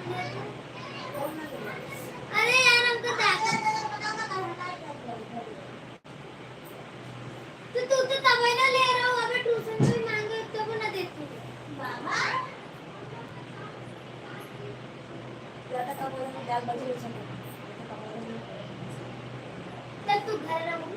अरे यार हमको तो तू तो तब ही ना ले रहा हो अबे ट्यूशन में मांगे तो वो ना देती बाबा ज्यादा का बोलने डाल बजे तब तू घर रहूं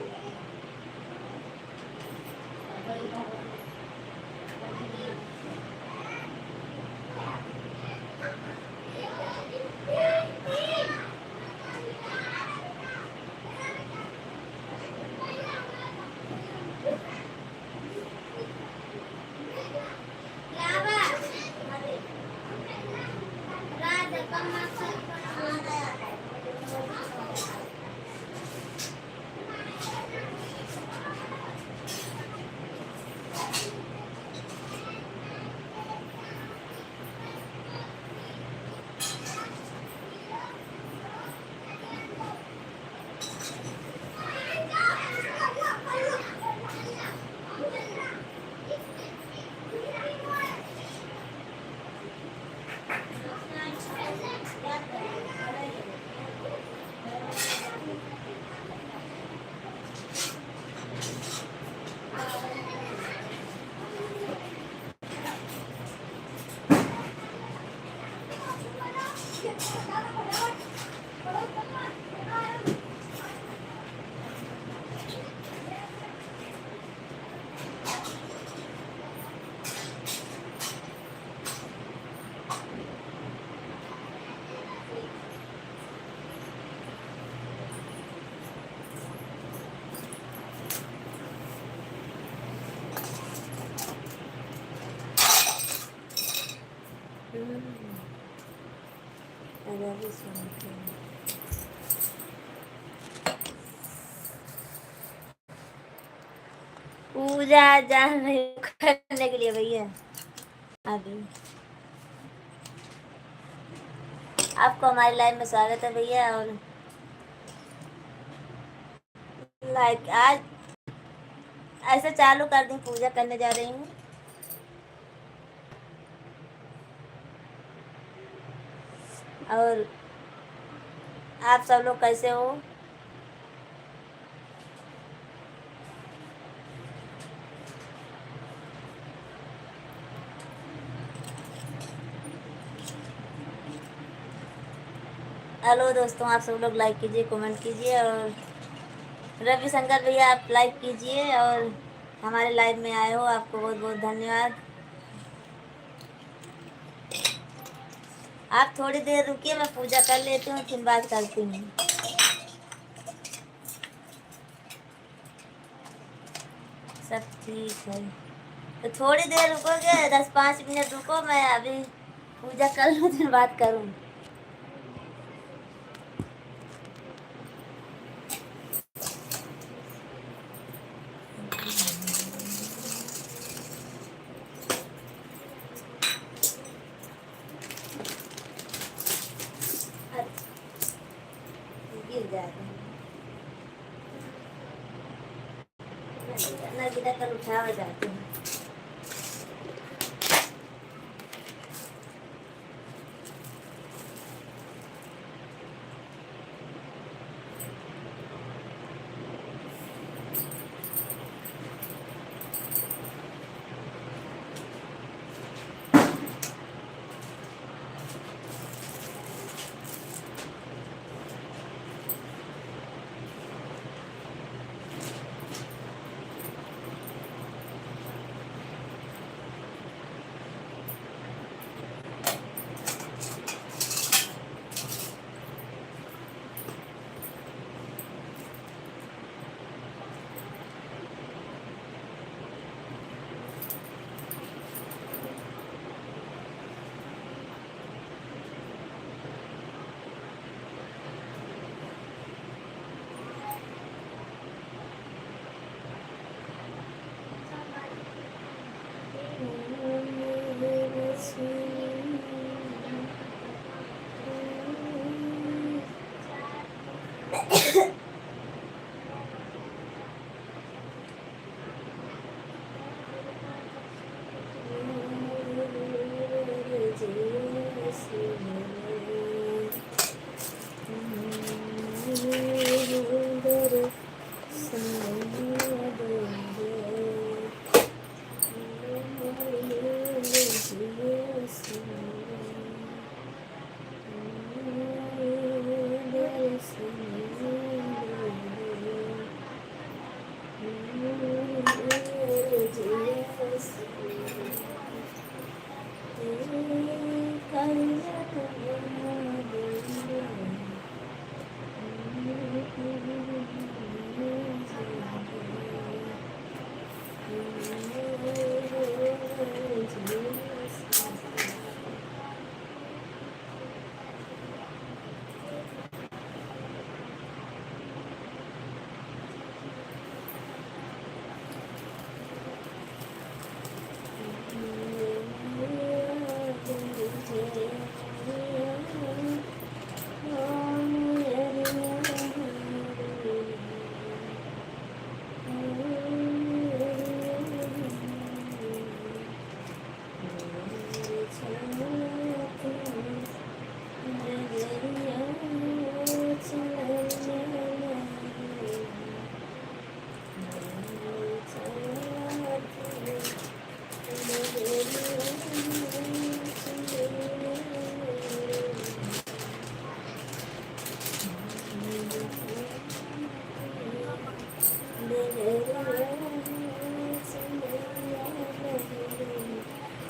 पूजा जा रही करने के लिए भैया अभी आपको हमारी लाइव में स्वागत है भैया। और लाइक आज ऐसे चालू कर दी, पूजा करने जा रही हूँ। और आप सब लोग कैसे हो? हेलो दोस्तों, आप सब लोग लाइक कीजिए, कमेंट कीजिए। और रविशंकर भैया आप लाइक कीजिए और हमारे लाइव में आए हो, आपको बहुत बहुत धन्यवाद। आप थोड़ी देर रुकिए, मैं पूजा कर लेती हूँ फिर बात करती हूँ। सब ठीक है तो थोड़ी देर रुकोगे, 10-5 मिनट रुको, मैं अभी पूजा कर लूँ फिर बात करूँ। गिर जाते हैं ना, गिरा कर उठा हो जाते हैं।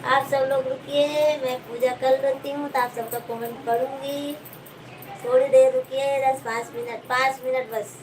आप सब लोग रुकिए, मैं पूजा कर लेती हूँ तो आप सबका कमेंट पढ़ूंगी। थोड़ी देर रुकिए, 10-5 मिनट, 5 मिनट बस।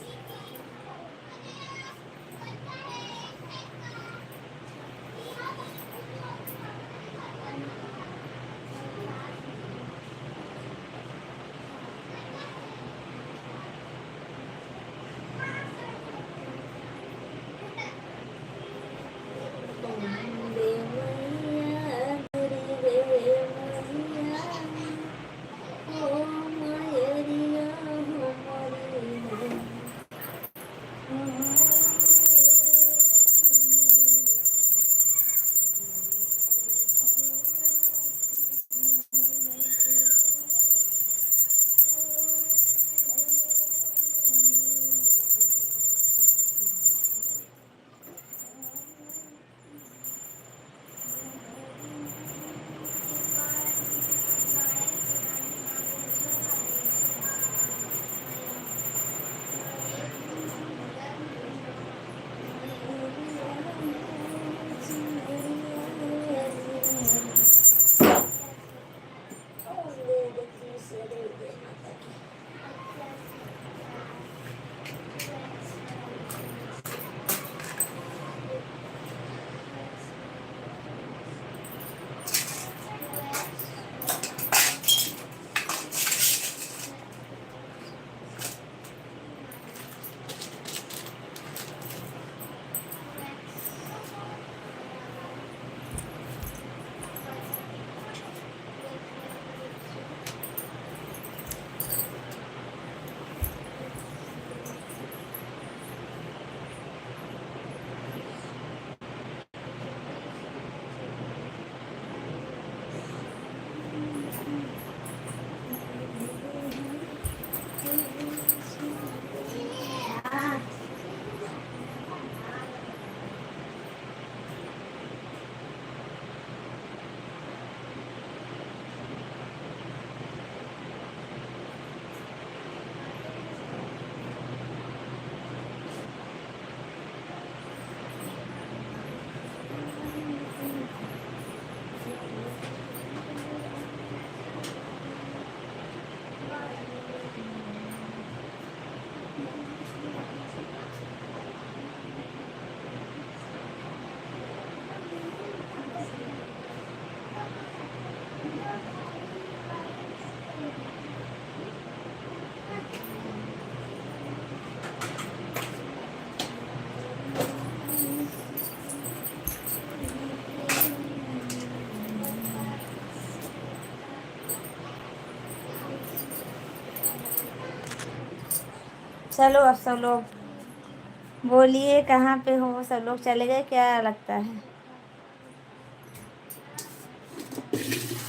चलो अब सब लोग बोलिए, कहाँ पे हो? सब लोग चले गए क्या लगता है?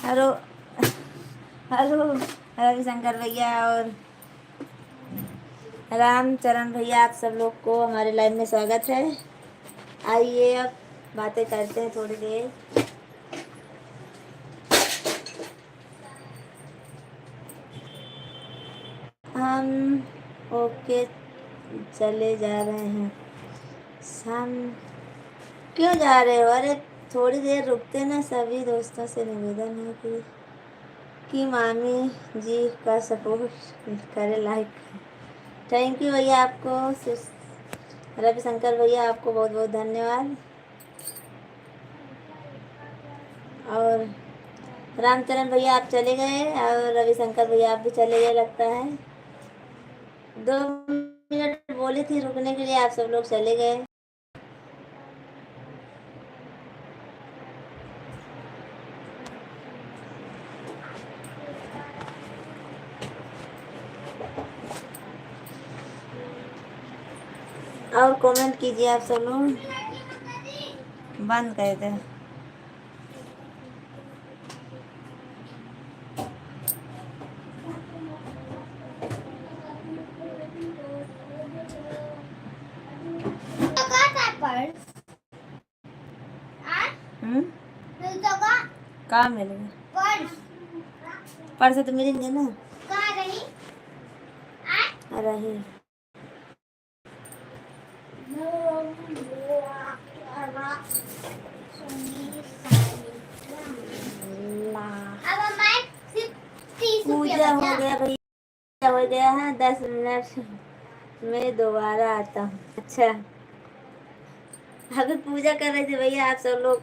हेलो, हेलो रविशंकर भैया और रामचरण भैया, आप सब लोग को हमारे लाइव में स्वागत है। आइए अब बातें करते हैं थोड़ी देर। हम ओके चले जा रहे हैं। हम क्यों जा रहे हो? अरे थोड़ी देर रुकते ना। सभी दोस्तों से निवेदन है कि मामी जी का सपोर्ट करें, लाइक। थैंक यू भैया आपको, रविशंकर भैया आपको बहुत बहुत धन्यवाद। और रामचरण भैया आप चले गए और रविशंकर भैया आप भी चले गए लगता है। 2 मिनट बोली थी रुकने के लिए, आप सब लोग चले गए। और कमेंट कीजिए आप सब लोग। बंद कर दे। कहाँ मिलेगा? पर्स तो मिलेंगे ना। रही पूजा हो गया भैया, हो गया है। 10 मिनट में दोबारा आता हूँ। अच्छा, अभी पूजा कर रहे थे भैया, आप सब लोग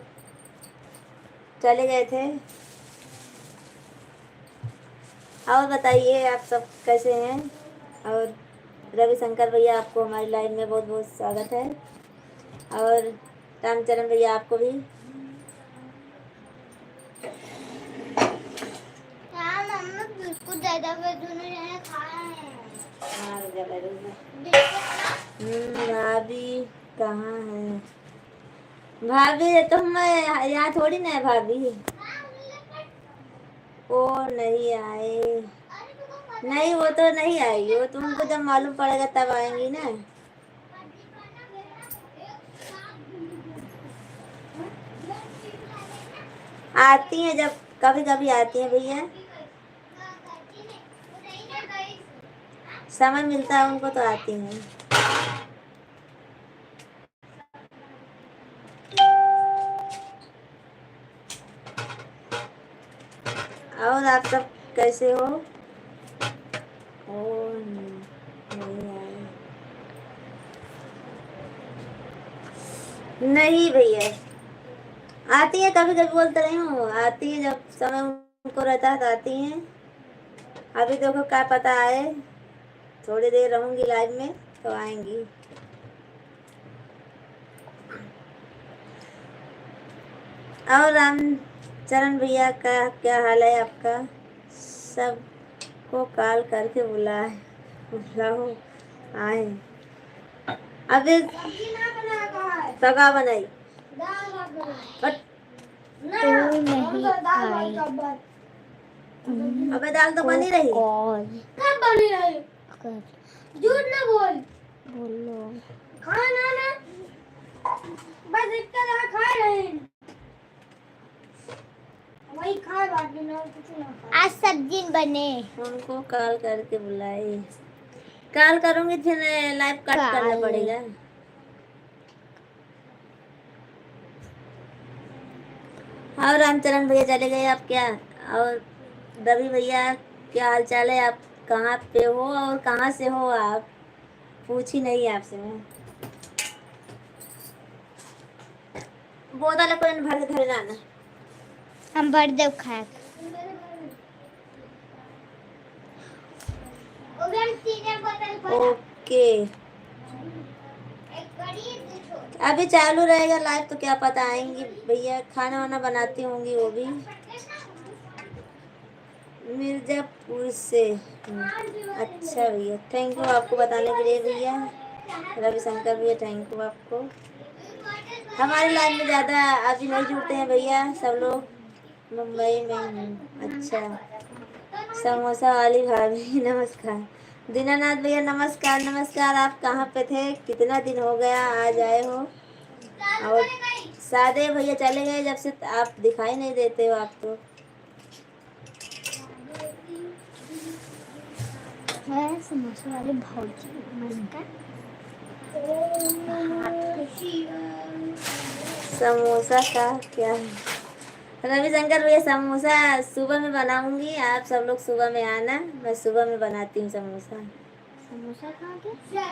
चले गए थे। और बताइए आप सब कैसे हैं। और रविशंकर भैया, आपको हमारी लाइफ में बहुत बहुत स्वागत है। और रामचरण भैया, आपको भी। भाभी कहाँ है? भाभी तो मैं यहाँ थोड़ी ना है भाभी। वो नहीं आए, नहीं वो तो नहीं आएगी, वो तुमको जब मालूम पड़ेगा तब आएंगी ना। आती हैं जब कभी कभी आती हैं भैया, समय मिलता है उनको तो आती हैं। और आप सब कैसे हो? नहीं आए। नहीं भैया, आती है कभी कभी, बोलते रही हूँ, आती है जब समय उनको रहता है तो आती हैं। अभी देखो क्या पता आए, थोड़ी देर रहूंगी लाइव में तो आएंगी। और रामचरण भैया का क्या हाल है आपका? सबको कॉल करके बुलाओ आए। अभी पका बनाई अबे दाल तो बनी रही। कब बनी रही? झूठ ना बोल। बोलो खाना ना, बस इतना ना खा रहे हैं, वही खाए बाकी ना कुछ ना खाए। आज सब्जी बने, उनको कॉल करके बुलाई। कॉल करूंगी फिर लाइव कट करना पड़ेगा। और रामचरण भैया चले गए आप क्या? और रवि भैया क्या हाल चाल है? आप कहाँ पे हो और कहाँ से हो? आप पूछी नहीं आपसे मैं। बोतल को भर के घर जाना, हम भर दे खाए। ओके, अभी चालू रहेगा लाइव तो क्या पता आएंगी भैया। खाना वाना बनाती होंगी वो भी। मिर्जापुर से। अच्छा भैया, थैंक यू आपको बताने के लिए भैया। रविशंकर भैया थैंक यू आपको। हमारे लाइन में ज़्यादा अभी नहीं जुड़ते हैं भैया, सब लोग मुंबई में हूँ। अच्छा, समोसा वाली भाभी नमस्कार। दीनानाथ भैया नमस्कार नमस्कार। आप कहाँ पे थे? कितना दिन हो गया आज आए हो? और सादे भैया चले गए जब से, आप दिखाई नहीं देते हो आप तो। समोसा वाले भाजी नमस्कार। समोसा का क्या है? रविशंकर भैया समोसा सुबह में बनाऊंगी, आप सब लोग सुबह में आना, मैं सुबह में बनाती हूँ समोसा। समोसा खा गया?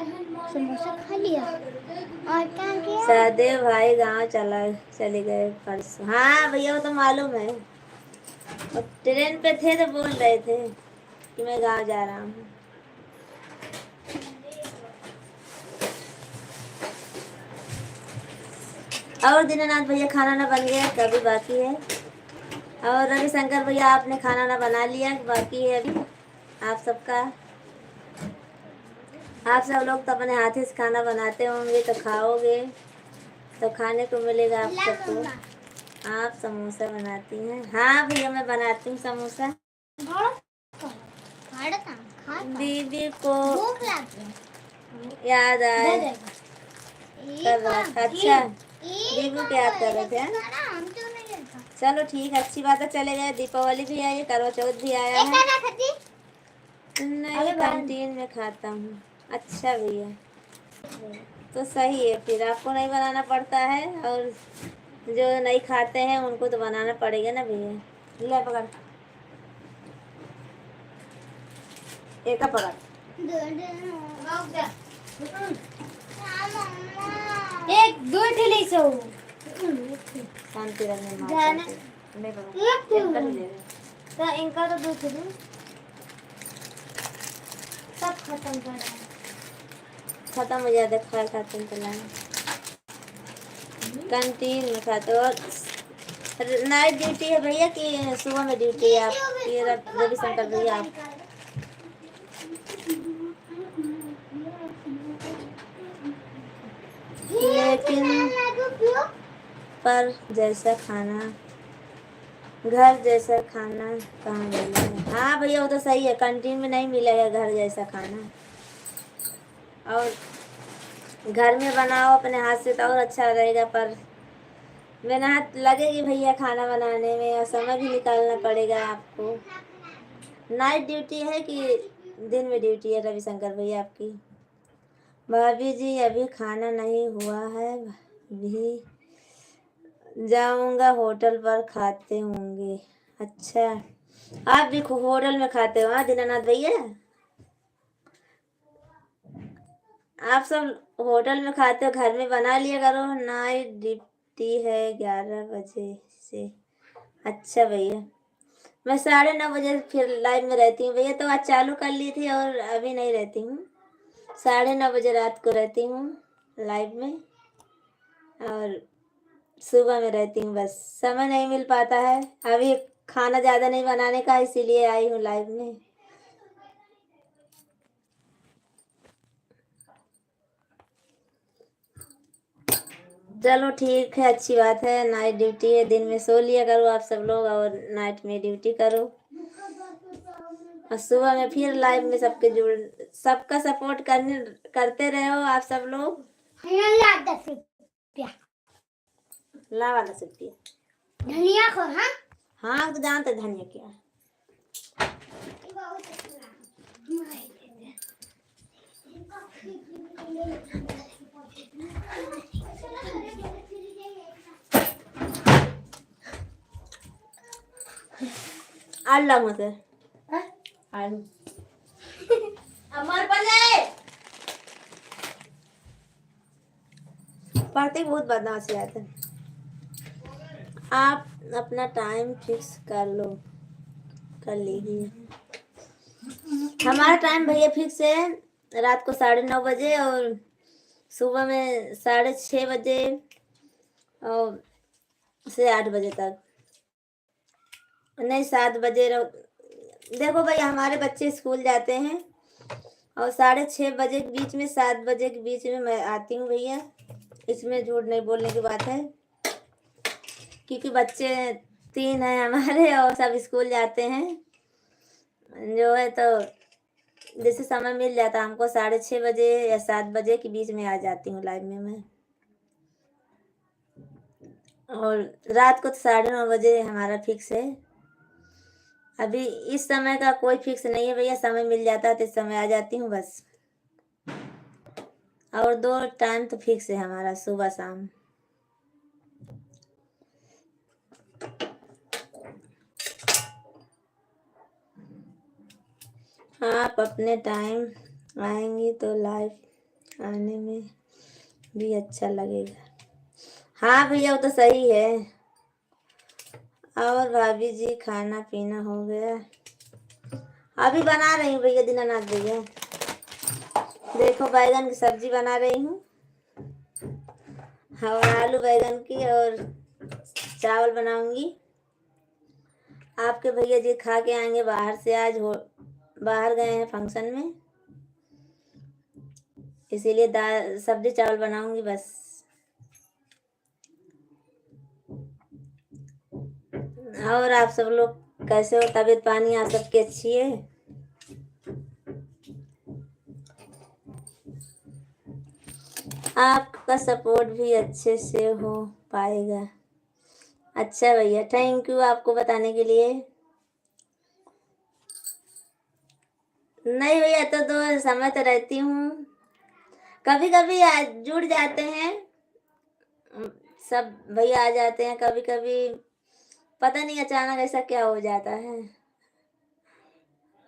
समोसा खा लिया और क्या किया? सादे भाई गांव चले गए परसों। हाँ भैया वो तो मालूम है, और ट्रेन पे थे तो बोल रहे थे कि मैं गांव जा रहा हूँ। और दीनानाथ भैया खाना ना बन गया कभी बाकी है? और रविशंकर भैया आपने खाना ना बना लिया बाकी है अभी आप सबका? आप सब लोग तो अपने हाथ से खाना बनाते होंगे तो खाओगे तो खाने को मिलेगा आप सबको। आप समोसा बनाती हैं? हाँ भैया मैं बनाती हूँ समोसा। दीदी को याद आए कर रहा था। अच्छा, दीदी को याद कर रहे थे। चलो ठीक है, अच्छी बात है। चले गए, दीपावली भी आई है, करवा चौथ भी आया है। नहीं कैंटीन में खाता हूँ। अच्छा भैया तो सही है, फिर आपको नहीं बनाना पड़ता है, और जो नहीं खाते हैं उनको तो बनाना पड़ेगा ना भैया। ले पकड़। एक पकड़। एक दो ठेले से हो शांति रहने मार जाना शांति। नहीं बाबा इनका ही ले ले। तो इनका तो दो ठेले सब खत्म कर रहा है। खत्म हो जाता खा खाते चलाए कैंटीन में खाते। और नाइट ड्यूटी है भैया कि सुबह में ड्यूटी है आपकी रविशंकर भैया आप? लेकिन पर जैसा खाना घर जैसा खाना कहाँ मिलेगा। हाँ भैया वो तो सही है, कैंटीन में नहीं मिलेगा घर जैसा खाना। और घर में बनाओ अपने हाथ से तो और अच्छा रहेगा, पर मेहनत लगेगी भैया खाना बनाने में और समय भी निकालना पड़ेगा आपको। नाइट ड्यूटी है कि दिन में ड्यूटी है रविशंकर भैया आपकी? भाभी जी अभी खाना नहीं हुआ है, भी जाऊंगा होटल पर खाते होंगे। अच्छा आप भी होटल में खाते हो? हाँ दीनानाथ भैया आप सब होटल में खाते हो, घर में बना लिया करो। नाइट ड्यूटी है 11 बजे से। अच्छा भैया मैं 9:30 बजे फिर लाइव में रहती हूँ भैया। तो आज चालू कर ली थी और अभी नहीं रहती हूँ। 9:30 बजे रात को रहती हूँ लाइव में और सुबह में रहती हूँ। बस समय नहीं मिल पाता है अभी, खाना ज़्यादा नहीं बनाने का, इसीलिए आई हूँ लाइव में। चलो ठीक है, अच्छी बात है। नाइट ड्यूटी है, दिन में सो लिया करो आप सब लोग और नाइट में ड्यूटी करो और सुबह में फिर लाइव में सबका सपोर्ट करते रहो आप सब लोग। ला वाला सकती धनिया को हाँ हाँ तो जानते धनिया क्या है। आलू मत आलू अमर पले पढ़ते बहुत बदमाश रहते हैं। आप अपना टाइम फिक्स कर लीजिए। हमारा टाइम भैया फिक्स है, रात को 9:30 बजे और सुबह में 6:30 बजे और से 8 बजे तक। नहीं 7 बजे देखो भाई हमारे बच्चे स्कूल जाते हैं और 6:30 बजे के बीच में 7 बजे के बीच में मैं आती हूँ भैया। इसमें झूठ नहीं बोलने की बात है क्योंकि बच्चे 3 हैं हमारे और सब स्कूल जाते हैं जो है, तो जैसे समय मिल जाता हमको 6:30 बजे या 7 बजे के बीच में आ जाती हूँ लाइव में मैं। और रात को तो 9:30 बजे हमारा फिक्स है। अभी इस समय का कोई फिक्स नहीं है भैया, समय मिल जाता है तो इस समय आ जाती हूँ बस। और 2 टाइम तो फिक्स है हमारा, सुबह शाम। आप अपने टाइम आएंगी तो लाइव आने में भी अच्छा लगेगा। हाँ भैया वो तो सही है। और भाभी जी खाना पीना हो गया? अभी बना रही हूँ भैया दीनानाथ भैया, देखो बैगन की सब्जी बना रही हूँ और आलू बैगन की, और चावल बनाऊंगी। आपके भैया जी खा के आएंगे बाहर से, आज बाहर गए हैं फंक्शन में, इसीलिए दाल सब्जी चावल बनाऊंगी बस। और आप सब लोग कैसे हो? तबीयत पानी आप सबकी अच्छी है? आपका सपोर्ट भी अच्छे से हो पाएगा। अच्छा भैया थैंक यू आपको बताने के लिए। नहीं भैया तो 2 समय तो रहती हूँ, कभी कभी जुड़ जाते हैं सब भैया आ जाते हैं, कभी कभी पता नहीं अचानक ऐसा क्या हो जाता है।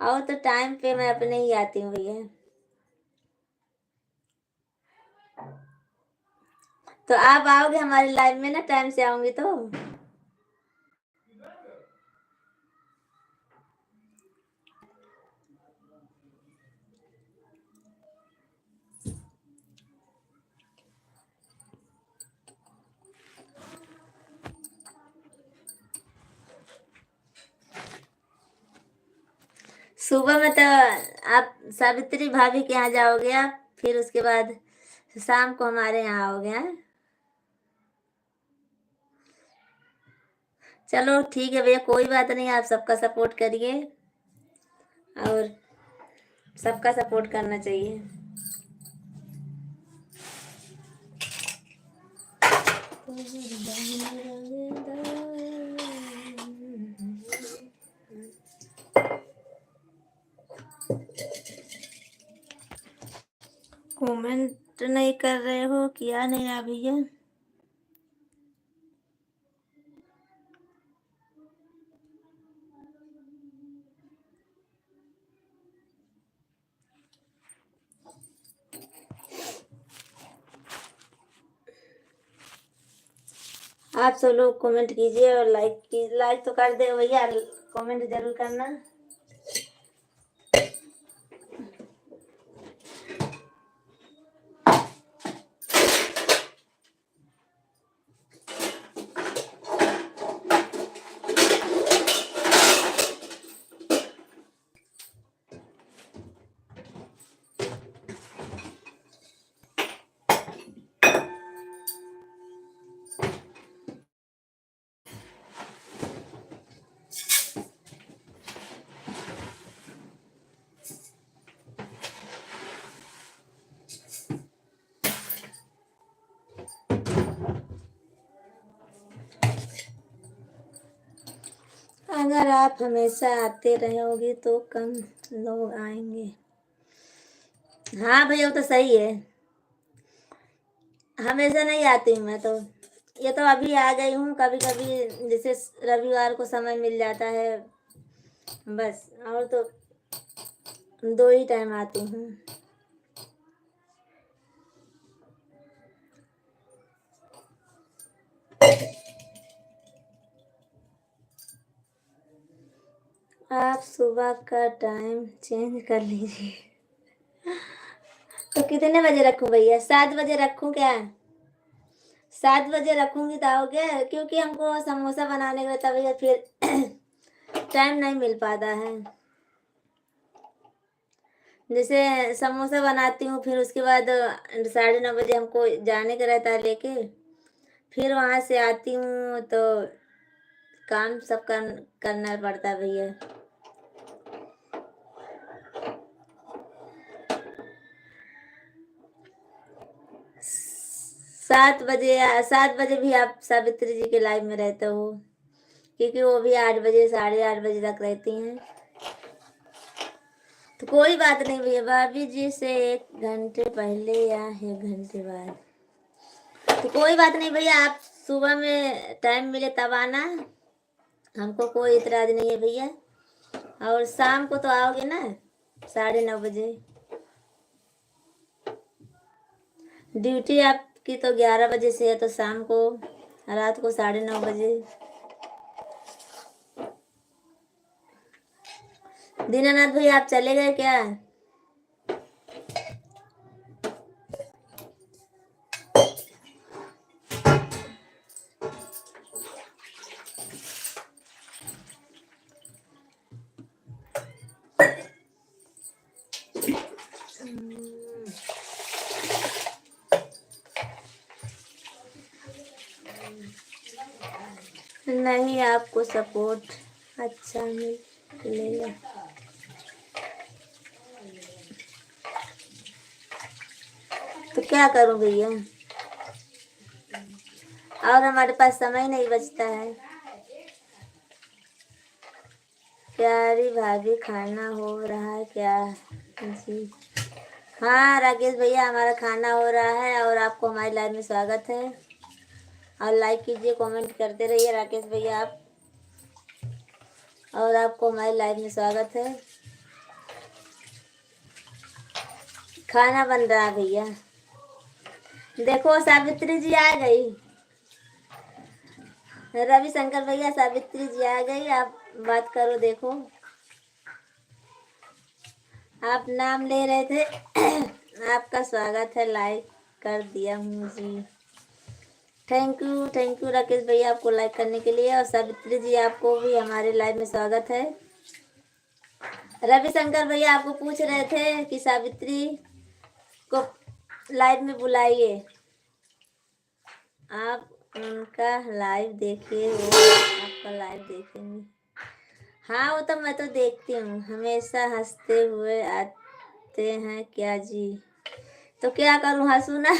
आओ तो टाइम पे मैं अपने ही आती हूँ भैया। तो आप आओगे हमारी लाइव में ना, टाइम से आऊंगी तो। सुबह में तो आप सावित्री भाभी के यहाँ जाओगे आप, फिर उसके बाद शाम को हमारे यहाँ आओगे। हैं? चलो ठीक है भैया, कोई बात नहीं, आप सबका सपोर्ट करिए और सबका सपोर्ट करना चाहिए। कमेंट नहीं कर रहे हो, किया नहीं ना भैया। आप सब लोग कमेंट कीजिए और लाइक तो कर दे भैया, कमेंट जरूर करना। अगर आप हमेशा आते रहोगे तो कम लोग आएंगे। हाँ भैया वो तो सही है, हमेशा नहीं आती हूँ मैं तो। ये तो अभी आ गई हूँ, कभी कभी जैसे रविवार को समय मिल जाता है बस, और तो 2 ही टाइम आती हूँ। आप सुबह का टाइम चेंज कर लीजिए। तो कितने बजे रखूं भैया, 7 बजे रखूं क्या? 7 बजे रखूंगी तो आओगे? क्योंकि हमको समोसा बनाने का रहता भैया, फिर टाइम नहीं मिल पाता है। जैसे समोसा बनाती हूँ, फिर उसके बाद 9:30 बजे हमको जाने का रहता है लेके, फिर वहां से आती हूँ तो काम सब करना पड़ता है भैया। 7 बजे भी आप सावित्री जी के लाइव में रहते हो, क्योंकि वो भी 8 बजे 8:30 बजे तक रहती हैं। तो कोई बात नहीं भैया, भाभी जी से 1 घंटे पहले या 1 घंटे बाद, तो कोई बात नहीं भैया, आप सुबह में टाइम मिले तब आना, हमको कोई इतराज नहीं है भैया। और शाम को तो आओगे ना 9:30 बजे। ड्यूटी आपकी तो 11 बजे से है, तो शाम को रात को 9:30 बजे। दीनानाथ भैया आप चले गए क्या? नहीं, आपको सपोर्ट अच्छा मिलेगा। तो क्या करूं भैया, और हमारे पास समय नहीं बचता है। प्यारी भाभी खाना हो रहा है क्या जी? हाँ राकेश भैया, हमारा खाना हो रहा है और आपको हमारी लाइव में स्वागत है। और लाइक कीजिए, कमेंट करते रहिए राकेश भैया आप, और आपको हमारी लाइव में स्वागत है। खाना बन रहा है भैया। देखो सावित्री जी आ गई। रविशंकर भैया सावित्री जी आ गई। आप बात करो। देखो आप नाम ले रहे थे। आपका स्वागत है। लाइक कर दिया हूँ जी। थैंक यू राकेश भैया आपको लाइक करने के लिए। और सावित्री जी आपको भी हमारे लाइव में स्वागत है। रविशंकर भैया आपको पूछ रहे थे कि सावित्री को लाइव में बुलाइए। आप उनका लाइव देखिए, वो आपका लाइव देखेंगे। हाँ वो तो मैं तो देखती हूँ, हमेशा हंसते हुए आते हैं क्या जी। तो क्या करूँ, हंसू ना।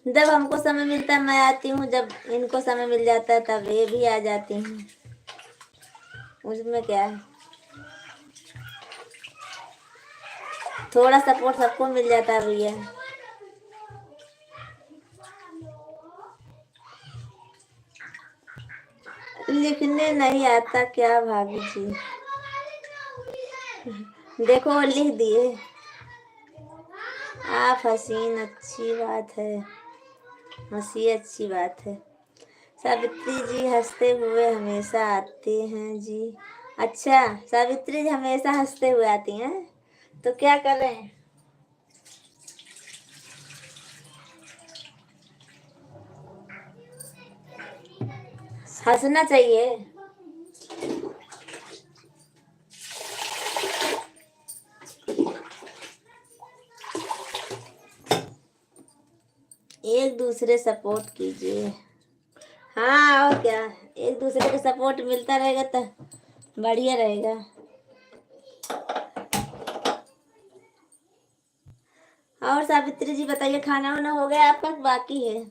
जब हमको समय मिलता है मैं आती हूँ, जब इनको समय मिल जाता है तब ये भी आ जाती हैं। उसमें क्या है, थोड़ा सपोर्ट सबको मिल जाता है भैया। लिखने नहीं आता क्या भाभी जी? देखो लिख दिए। आप हसीन, अच्छी बात है। हंसी अच्छी बात है। सावित्री जी हंसते हुए हमेशा आते हैं जी। अच्छा सावित्री जी हमेशा हंसते हुए आती हैं, तो क्या करें? हंसना चाहिए। एक दूसरे सपोर्ट कीजिए। हाँ और क्या, एक दूसरे को सपोर्ट मिलता रहेगा तो बढ़िया रहेगा। और सावित्री जी बताइए, खाना वाना हो गया आपका बाकी है?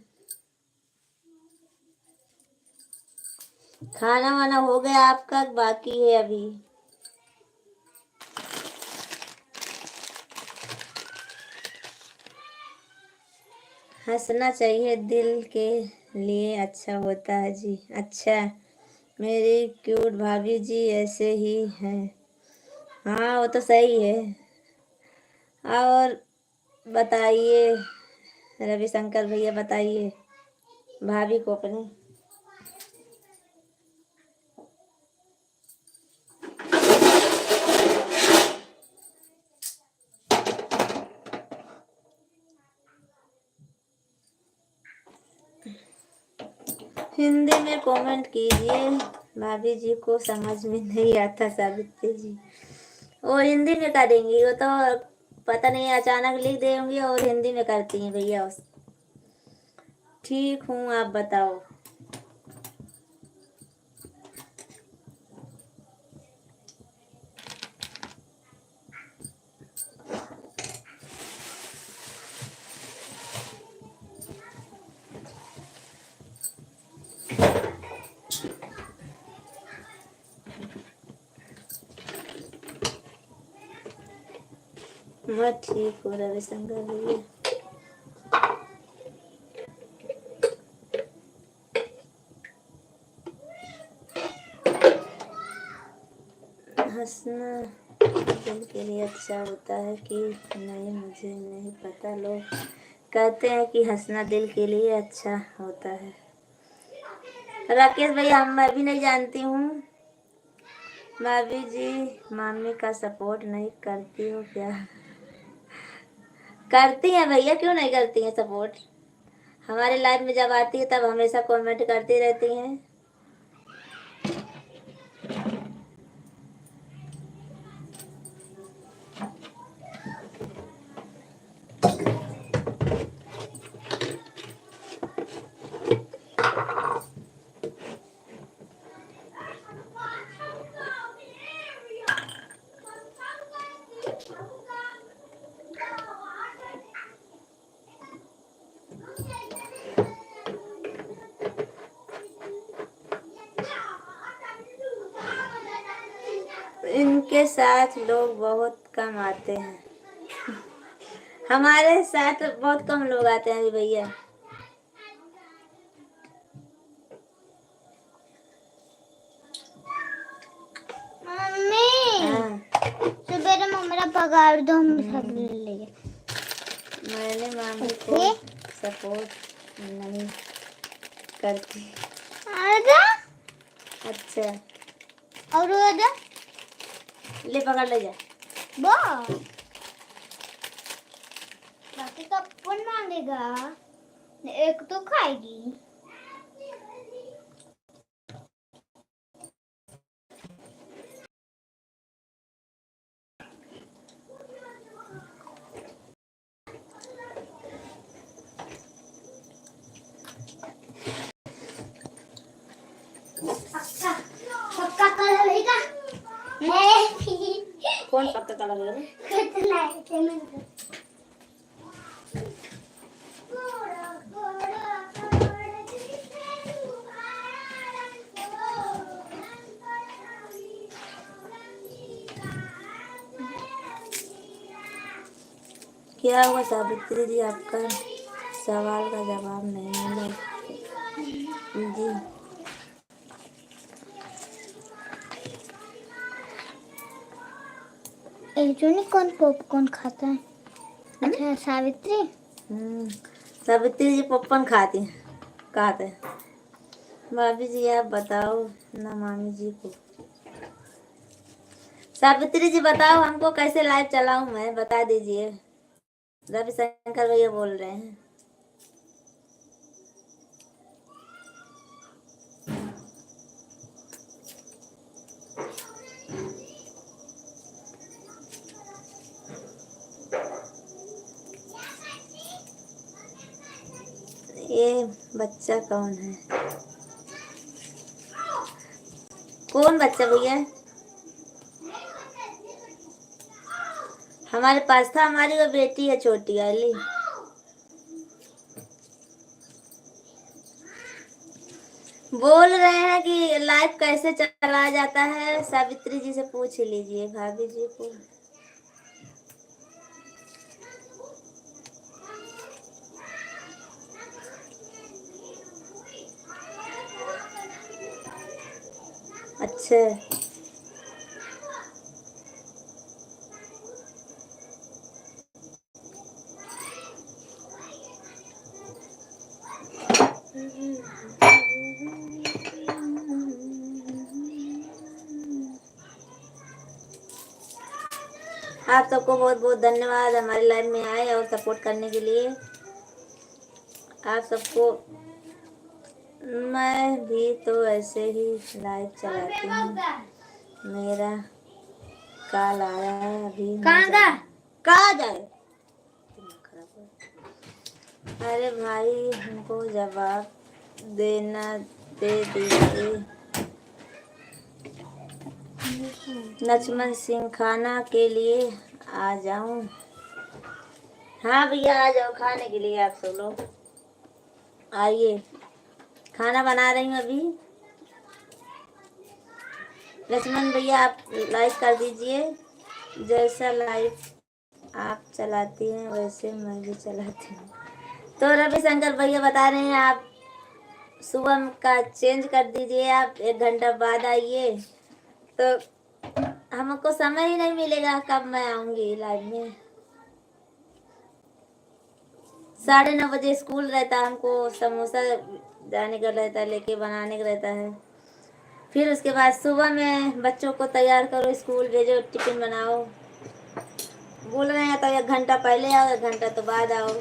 खाना वाना हो गया आपका बाकी है अभी? हंसना चाहिए, दिल के लिए अच्छा होता है जी। अच्छा मेरी क्यूट भाभी जी ऐसे ही हैं। हाँ वो तो सही है। और बताइए रविशंकर भैया, बताइए भाभी को अपने। हिंदी में कमेंट कीजिए, भाभी जी को समझ में नहीं आता। सावित्री जी वो हिंदी में करेंगी, वो तो पता नहीं अचानक लिख देंगी और हिंदी में करती हैं भैया। उस ठीक हूँ, आप बताओ। मैं ठीक हूँ रविशंकर भैया। हंसना दिल के लिए अच्छा होता है कि नहीं मुझे नहीं पता। लोग कहते हैं कि हंसना दिल के लिए अच्छा होता है। राकेश भैया मैं भी नहीं जानती हूँ। भाभी जी मामी का सपोर्ट नहीं करती हो क्या? करती हैं भैया, क्यों नहीं करती हैं सपोर्ट। हमारे लाइव में जब आती है तब हमेशा कमेंट करती रहती हैं। इनके साथ लोग बहुत कम आते हैं। हमारे साथ बहुत कम लोग आते हैं अभी भैया। मम्मी हाँ, सुबह मेरा पगार दो, हम सब ले लेंगे। मैंने मामी को सपोर्ट नहीं करती। आजा अच्छा, और आजा ले पकड़ ले जा। बस बाकी का कौन मांगेगा? एक तो खाएगी। पक्का पक्का कलर लेगा। कौन पक्का कलर है? क्या हुआ सावित्री जी, आपका सवाल का जवाब नहीं मिला जी। एक कौन पॉपकॉर्न खाता है? अच्छा सावित्री। सावित्री जी पॉपकॉर्न खाती हैं, खाते हैं। भाभी जी आप बताओ ना मामी जी को। सावित्री जी बताओ हमको कैसे लाइव चलाऊं मैं, बता दीजिए। रविशंकर भैया बोल रहे हैं। ये बच्चा कौन है? कौन बच्चा भैया? हमारे पास था, हमारी वो बेटी है छोटी वाली। बोल रहे हैं कि लाइव कैसे चला जाता है, सावित्री जी से पूछ लीजिए भाभी जी को। अच्छा, आप सबको बहुत बहुत धन्यवाद हमारे लाइव में आए और सपोर्ट करने के लिए। आप सबको मैं भी तो ऐसे ही लाइव चलाती हूँ। मेरा कॉल आया है अभी। कहाँ जाए? अरे भाई हमको जवाब देना दे दीजिए। लक्ष्मण सिंह खाना के लिए आ जाऊं? हाँ भैया आ जाओ खाने के लिए, आप सब लोग आइए। खाना बना रही हूँ अभी। लक्ष्मण भैया आप लाइक कर दीजिए। जैसा लाइव आप चलाती हैं वैसे मैं भी चलाती हूँ। तो रविशंकर भैया बता रहे हैं आप सुबह का चेंज कर दीजिए, आप 1 घंटा बाद आइए तो हमको समय ही नहीं मिलेगा कब मैं आऊंगी लाइव में। 9:30 बजे स्कूल रहता है, हमको समोसा जाने का रहता है, लेके बनाने का रहता है। फिर उसके बाद सुबह में बच्चों को तैयार करो, स्कूल भेजो, टिफिन बनाओ। बोल रहे हैं तो 1 घंटा पहले आओ, 1 घंटा तो बाद आओ।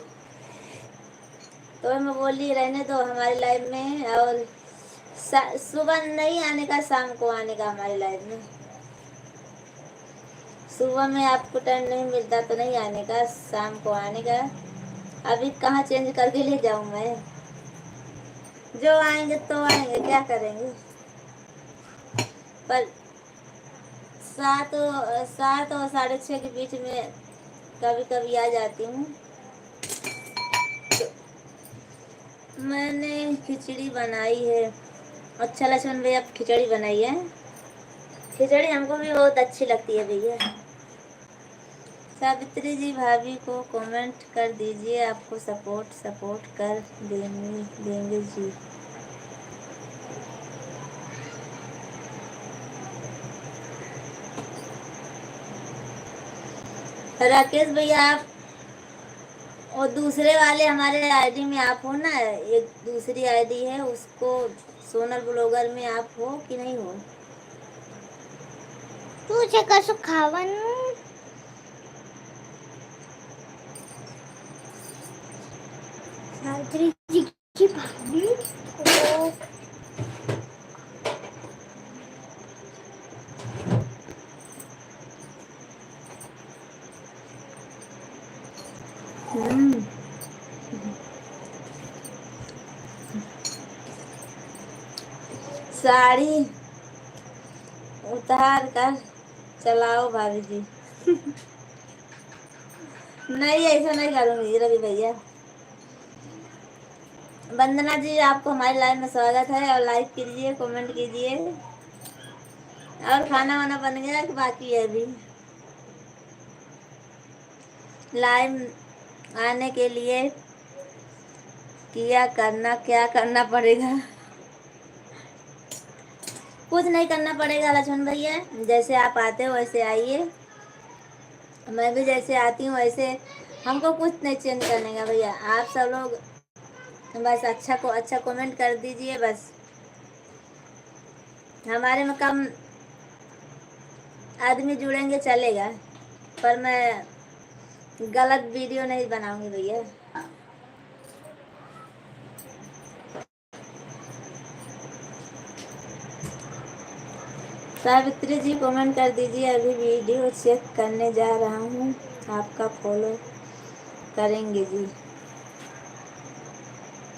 तो मैं बोली रहने दो हमारी लाइफ में, और सुबह नहीं आने का, शाम को आने का हमारी लाइफ में। सुबह में आपको टाइम नहीं मिलता तो नहीं आने का, शाम को आने का। अभी कहाँ चेंज करके ले जाऊँ मैं? जो आएंगे तो आएंगे, क्या करेंगे। पर 7 और 6:30 के बीच में कभी कभी आ जाती हूँ। मैंने खिचड़ी बनाई है। अच्छा लक्ष्मण भैया खिचड़ी बनाई है। खिचड़ी हमको भी बहुत अच्छी लगती है भैया। सावित्री जी भाभी को कमेंट कर दीजिए, आपको सपोर्ट कर देंगे जी। राकेश भैया आप और दूसरे वाले हमारे आईडी में आप हो ना, एक दूसरी आईडी है उसको सोनल ब्लॉगर में आप हो कि नहीं हो? तुझे कसं खाવાનું सावित्री जी की भाभी को साड़ी उतार कर चलाओ भाभी जी। नहीं ऐसा नहीं करूंगी रवि भैया। वंदना जी आपको हमारे लाइव में स्वागत है, और लाइक कीजिए, कमेंट कीजिए। और खाना वाना बन गया कि बाकी है अभी? लाइव आने के लिए क्या करना पड़ेगा? कुछ नहीं करना पड़ेगा लक्ष्मण भैया, जैसे आप आते हो वैसे आइए, मैं भी जैसे आती हूँ वैसे। हमको कुछ नहीं चेंज करने का भैया, आप सब लोग बस अच्छा कमेंट कर दीजिए बस। हमारे में कम आदमी जुड़ेंगे चलेगा, पर मैं गलत वीडियो नहीं बनाऊंगी भैया। सावित्री जी कमेंट कर दीजिए, अभी वीडियो चेक करने जा रहा हूँ, आपका फॉलो करेंगे जी।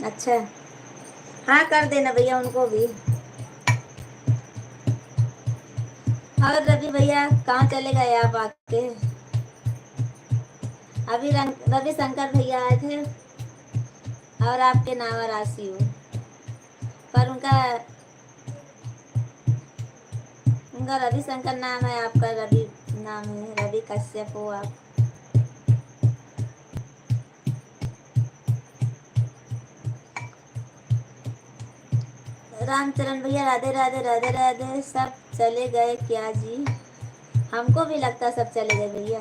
अच्छा हाँ कर देना भैया उनको भी। और रवि भैया कहाँ चले गए आप आके? अभी रवि शंकर भैया आए थे और आपके नाम राशि हो, पर उनका रवि शंकर नाम है, आपका रवि नाम है, रवि कश्यप हो आप। रामचरण भैया राधे राधे राधे राधे। सब चले गए क्या जी? हमको भी लगता सब चले गए भैया।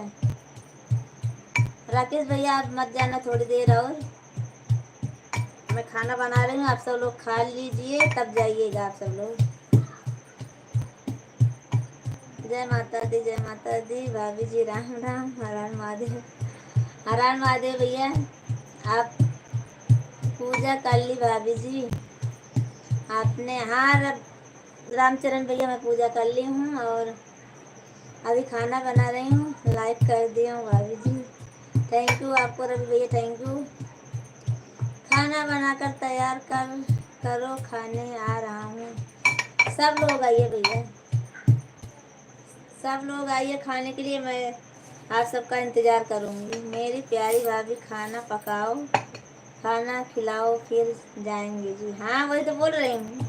राकेश भैया आप मत जाना थोड़ी देर और, मैं खाना बना रही हूँ, आप सब लोग खा लीजिए तब जाइएगा आप सब लोग। जय माता दी भाभी जी, राम राम, हर हर महादेव, हर हर महादेव। भैया आप पूजा कर ली भाभी जी आपने? हाँ रामचरण भैया मैं पूजा कर ली हूँ और अभी खाना बना रही हूँ, लाइक कर दिया हूँ भाभी जी। थैंक यू आपको रवि भैया, थैंक यू। खाना बनाकर तैयार करो, खाने आ रहा हूँ। सब लोग आइए भैया, सब लोग आइए खाने के लिए, मैं आप सबका इंतज़ार करूँगी। मेरी प्यारी भाभी खाना पकाओ, खाना खिलाओ फिर जाएंगे जी। हाँ वही तो बोल रही हूँ,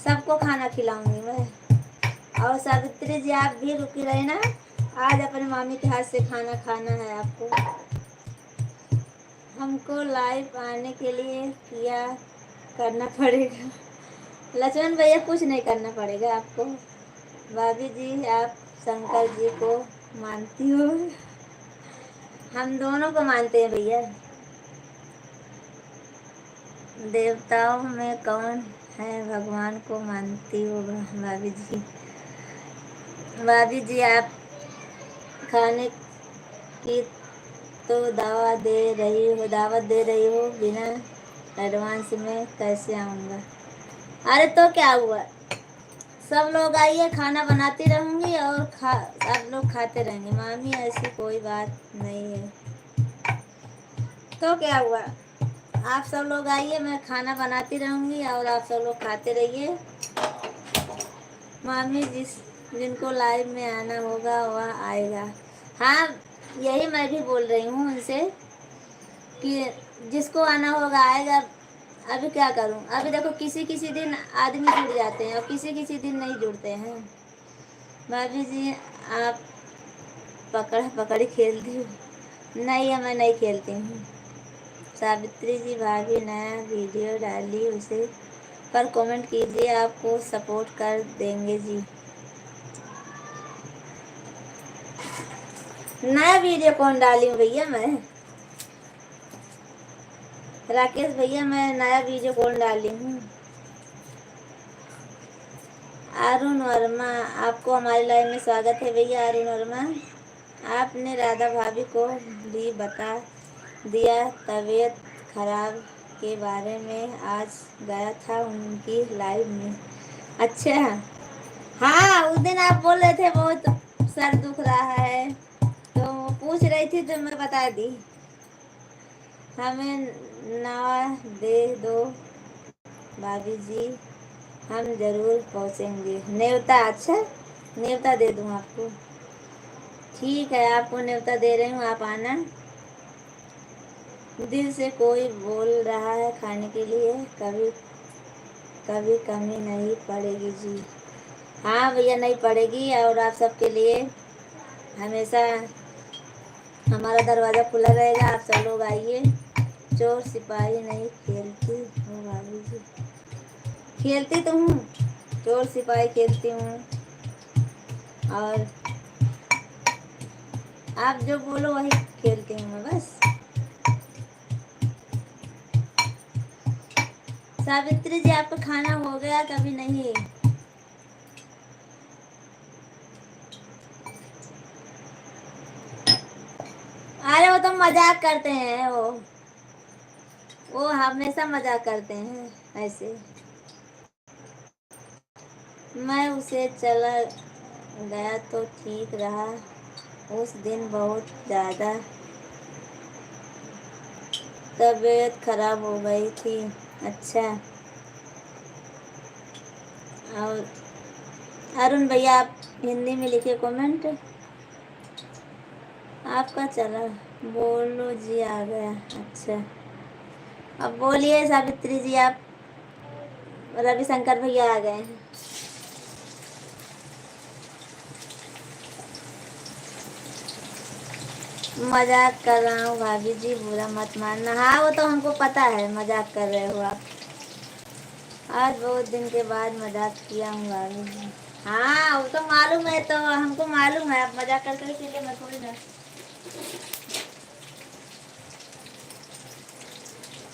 सबको खाना खिलाऊंगी मैं। और सावित्री जी आप भी रुकी रहे ना, आज अपने मामी के हाथ से खाना खाना है आपको। हमको लाइव आने के लिए क्या करना पड़ेगा? लक्ष्मण भैया कुछ नहीं करना पड़ेगा आपको। भाभी जी आप शंकर जी को मानती हो? हम दोनों को मानते हैं भैया। देवताओं में कौन है भगवान को मानती हो भाभी जी? भाभी जी आप खाने की तो दावत दे रही हो, बिना एडवांस में कैसे आऊँगा? अरे तो क्या हुआ, सब लोग आइए, खाना बनाती रहूँगी और आप लोग खाते रहेंगे। मामी ऐसी कोई बात नहीं है, तो क्या हुआ, आप सब लोग आइए, मैं खाना बनाती रहूँगी और आप सब लोग खाते रहिए। मामी जिनको लाइव में आना होगा वह आएगा। हाँ यही मैं भी बोल रही हूँ उनसे कि जिसको आना होगा आएगा। अभी क्या करूं, अभी देखो किसी किसी दिन आदमी जुड़ जाते हैं और किसी किसी दिन नहीं जुड़ते हैं। भाभी जी आप पकड़ा पकड़ी खेलती हूँ। नहीं, मैं नहीं खेलती हूँ। सावित्री जी भाभी नया वीडियो डाली, उसे पर कमेंट कीजिए, आपको सपोर्ट कर देंगे जी। नया वीडियो कौन डाली हूँ भैया मैं? राकेश भैया, मैं नया वीडियो कौन डाली हूँ? अरुण वर्मा, आपको हमारे लाइव में स्वागत है भैया। अरुण वर्मा, आपने राधा भाभी को भी बता दिया तबीयत खराब के बारे में, आज गया था उनकी लाइव में। अच्छा, हाँ उस दिन आप बोल रहे थे बहुत सर दुख रहा है, तो पूछ रही थी तो मैं बता दी। हमें नवा दे दो भाभी जी, हम जरूर पहुँचेंगे। न्योता? अच्छा, न्योता दे दूँ आपको। ठीक है, आपको न्योता दे रही हूँ, आप आना। दिल से कोई बोल रहा है खाने के लिए, कभी कभी कमी नहीं पड़ेगी जी। हाँ भैया, नहीं पड़ेगी, और आप सबके लिए हमेशा हमारा दरवाज़ा खुला रहेगा। आप सब लोग आइए। चोर सिपाही नहीं खेलती हूँ भाभी जी। खेलती तो हूँ, चोर सिपाही खेलती हूँ, और आप जो बोलो वही खेलती हूँ मैं बस। सावित्री जी, आपका खाना हो गया? कभी नहीं। अरे वो तो मजाक करते हैं, वो हमेशा मजाक करते हैं ऐसे। मैं उसे चला गया तो ठीक रहा, उस दिन बहुत ज़्यादा तबीयत खराब हो गई थी। अच्छा, और अरुण भैया, आप हिंदी में लिखे कमेंट। आपका चला, बोलो जी आ गया। अच्छा, अब बोलिए सावित्री जी, आप। रविशंकर भैया आ गए हैं। मजाक कर रहा हूँ भाभी जी, बुरा मत मानना। हाँ वो तो हमको पता है मजाक कर रहे हो आप। आज बहुत दिन के बाद मजाक किया हूँ भाभी जी। हाँ वो तो मालूम है, तो हमको मालूम है आप मजाक करके, इसीलिए मैं थोड़ी ना।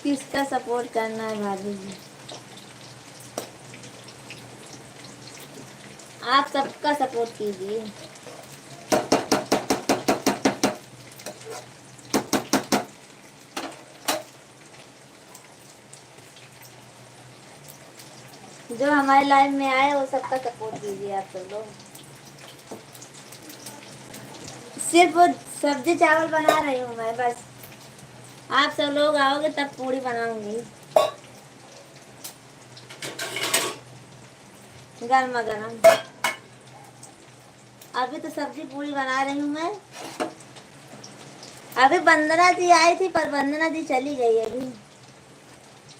किसका सपोर्ट करना है भाभी जी? आप सबका सपोर्ट कीजिए। जो हमारे लाइफ में आए वो सबका सपोर्ट कीजिए आप सब लोग। सिर्फ सब्जी चावल बना रही हूँ मैं बस। आप सब लोग आओगे तब पूरी बनाऊंगी, गर्मा गर्म। अभी तो सब्जी पूरी बना रही हूँ मैं। अभी वंदना जी आई थी, पर वंदना जी चली गई अभी।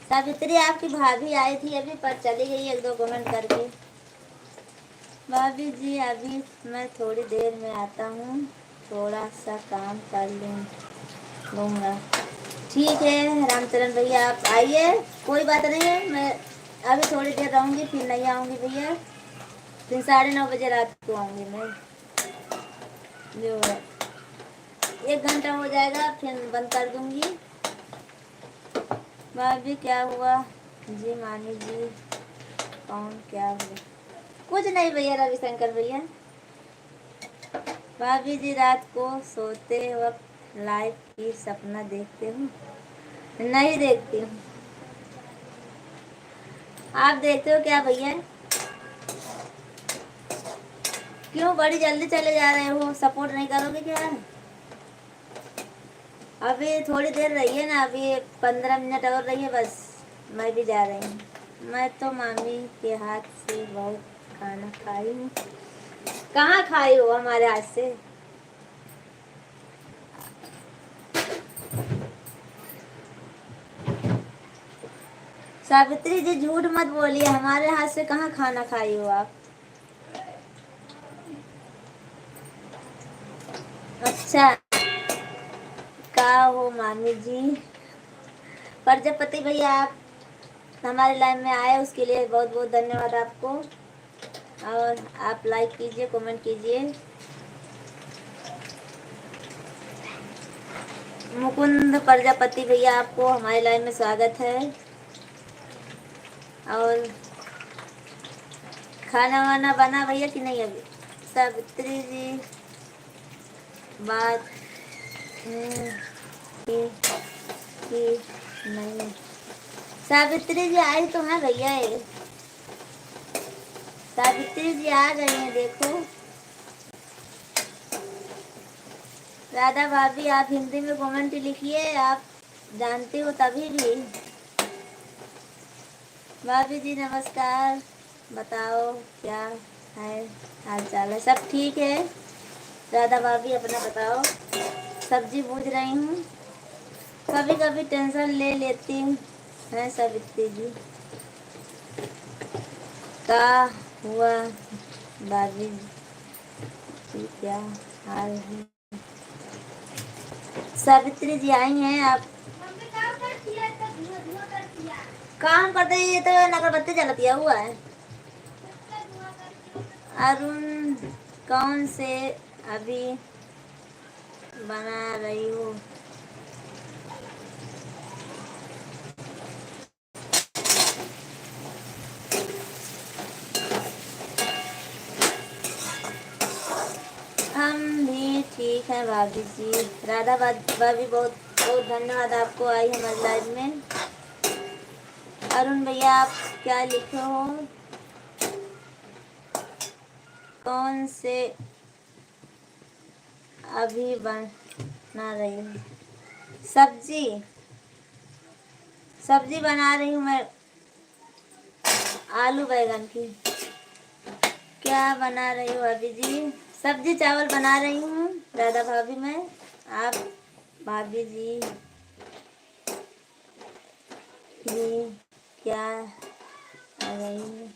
सावित्री आपकी भाभी आई थी अभी, पर चली गई एक दो कमेंट करके। भाभी जी, अभी मैं थोड़ी देर में आता हूँ, थोड़ा सा काम कर लूँगा। ठीक है रामचरण भैया, आप आइए, कोई बात नहीं है। मैं अभी थोड़ी देर रहूँगी, फिर नहीं आऊँगी भैया। फिर 9:30 बजे रात को आऊँगी मैं। जो 1 घंटा हो जाएगा, फिर बंद कर दूँगी। भाभी क्या हुआ जी? मानी जी कौन? क्या हुआ? कुछ नहीं भैया, रविशंकर भैया। भाभी जी, रात को सोते वक्त लाइव की सपना देखते हो? नहीं देखती हूँ। आप देखते हो क्या भैया? क्यों बड़ी जल्दी चले जा रहे हो? सपोर्ट नहीं करोगे क्या? अभी थोड़ी देर रहिए ना, अभी 15 मिनट और रहिए बस, मैं भी जा रही हूँ। मैं तो मामी के हाथ से बहुत खाना खाई हूँ। कहाँ खाई हो हमारे हाथ से? सावित्री जी झूठ मत बोलिए, हमारे हाथ से कहाँ खाना खाई हो आप? अच्छा, का हो मामी जी। प्रजापति भैया आप हमारे लाइन में आए उसके लिए बहुत बहुत धन्यवाद आपको। और आप लाइक कीजिए, कमेंट कीजिए। मुकुंद प्रजापति भैया आपको हमारे लाइन में स्वागत है। और खाना वाना बना भैया कि नहीं अभी? सावित्री जी बात की नहीं। सावित्री जी आई तो है भैया ये। सावित्री जी आ गई हैं देखो। राधा भाभी आप हिंदी में कमेंट लिखिए, आप जानते हो तभी भी। भाभी जी नमस्कार, बताओ क्या है हाल चाल है? सब ठीक है? राधा भाभी अपना बताओ। सब्जी भूज रही हूँ, कभी कभी टेंशन ले लेती हूँ है सावित्री जी। क्या हुआ भाभी जी, क्या हाल है? सावित्री जी आई हैं आप? काम करते ही तो अगरबत्ती जलतिया हुआ है। अरुण कौन से अभी बना रही हो? हम भी ठीक है भाभी जी। राधा भाभी बहुत बहुत धन्यवाद आपको आई हमारे लाइव में। अरुण भैया आप क्या लिखे हो? कौन से अभी बना रही हूँ? सब्जी सब्जी बना रही हूँ मैं, आलू बैगन की। क्या बना रही हो अभी जी? सब्जी चावल बना रही हूँ राधा भाभी मैं। आप भाभी जी भी क्या आ रही है?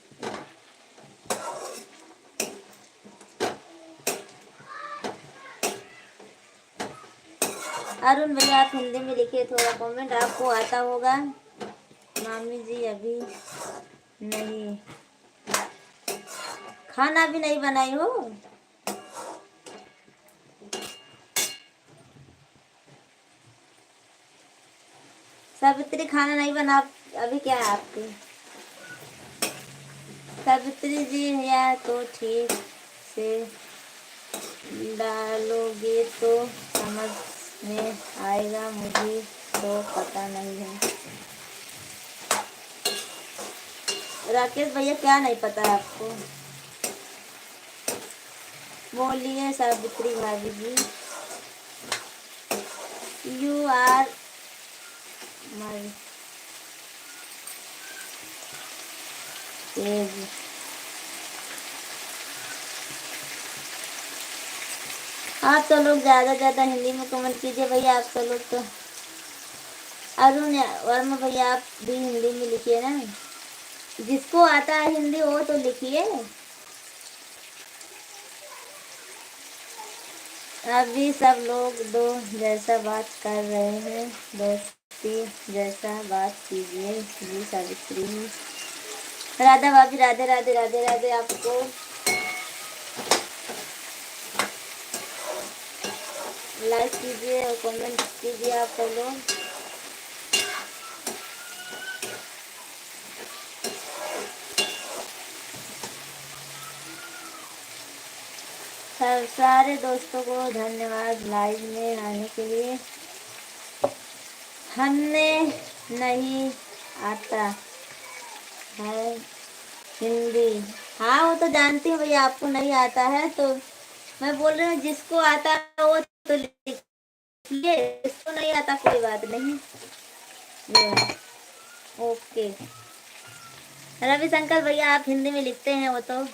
अरुण भैया आप हिंदी में लिखिए थोड़ा कमेंट, आपको आता होगा। मामी जी अभी नहीं, खाना भी नहीं बनाई हो? सावित्री खाना नहीं बना अभी, क्या है आपकी? सावित्री जी या तो ठीक से डालोगे तो समझ में आएगा, मुझे तो पता नहीं है। राकेश भैया क्या नहीं पता है आपको? बोलिए सावित्री भाभी ji. You are my page. आप तो लोग ज़्यादा हिंदी में कमेंट कीजिए भैया, आप तो लोग तो। अरुण वर्मा भैया आप भी हिंदी में लिखिए ना, जिसको आता है हिंदी वो तो लिखिए। अभी सब लोग दो जैसा बात कर रहे हैं, दोस्ती जैसा बात कीजिए जी सावित्री। राधा भाभी राधे राधे राधे राधे आपको। लाइक कीजिए और कमेंट कीजिए आप लोग। सारे दोस्तों को धन्यवाद लाइव में आने के लिए। हमने नहीं आता है हिंदी। हाँ वो तो जानती हूँ भैया, आपको नहीं आता है तो मैं बोल रही हूँ जिसको आता है वो तो लिखिए, जिसको नहीं आता कोई बात नहीं। ओके रविशंकर भैया आप हिंदी में लिखते हैं वो तो।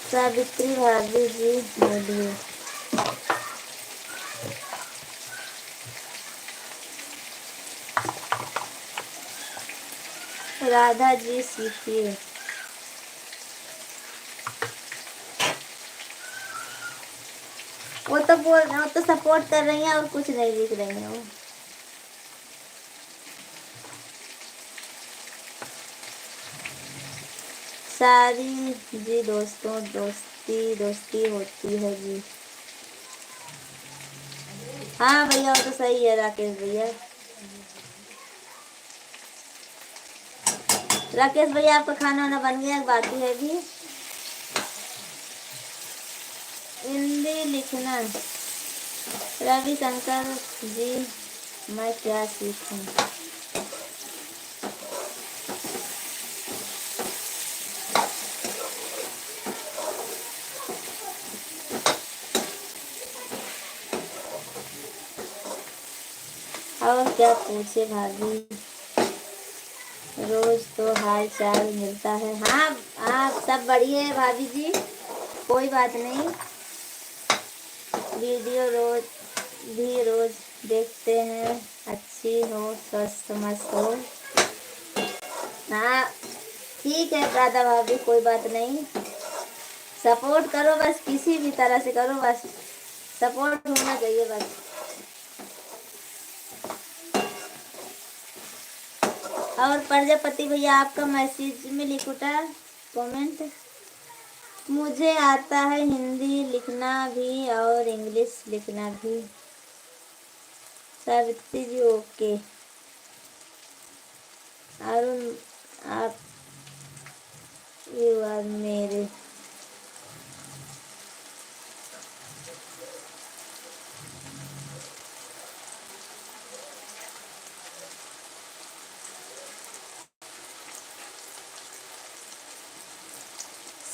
सावित्री भाभी जी बोलिए। राधा जी सीखिए। वो तो सपोर्ट कर रही हैं और कुछ नहीं लिख रही हैं वो। सारी जी दोस्तों दोस्ती दोस्ती होती है जी। हाँ भैया वो तो सही है राकेश भैया। राकेश भैया आपका खाना वाना बन गया बाकी है भी? हिंदी लिखना। रविशंकर जी मैं क्या सीखूं? और क्या पूछे भाभी, रोज तो हाल चाल मिलता है। हाँ आप सब बढ़िया है भाभी जी, कोई बात नहीं। वीडियो रोज देखते हैं, अच्छी हो स्वस्थ मस्त हो। हाँ ठीक है राधा भाभी, कोई बात नहीं। सपोर्ट करो बस, किसी भी तरह से करो बस, सपोर्ट होना चाहिए बस। और प्रजापति भैया आपका मैसेज में लिखोटा कमेंट। मुझे आता है हिंदी लिखना भी और इंग्लिश लिखना भी। सावित्री जी ओके। अरुण आप यू आर मेरे।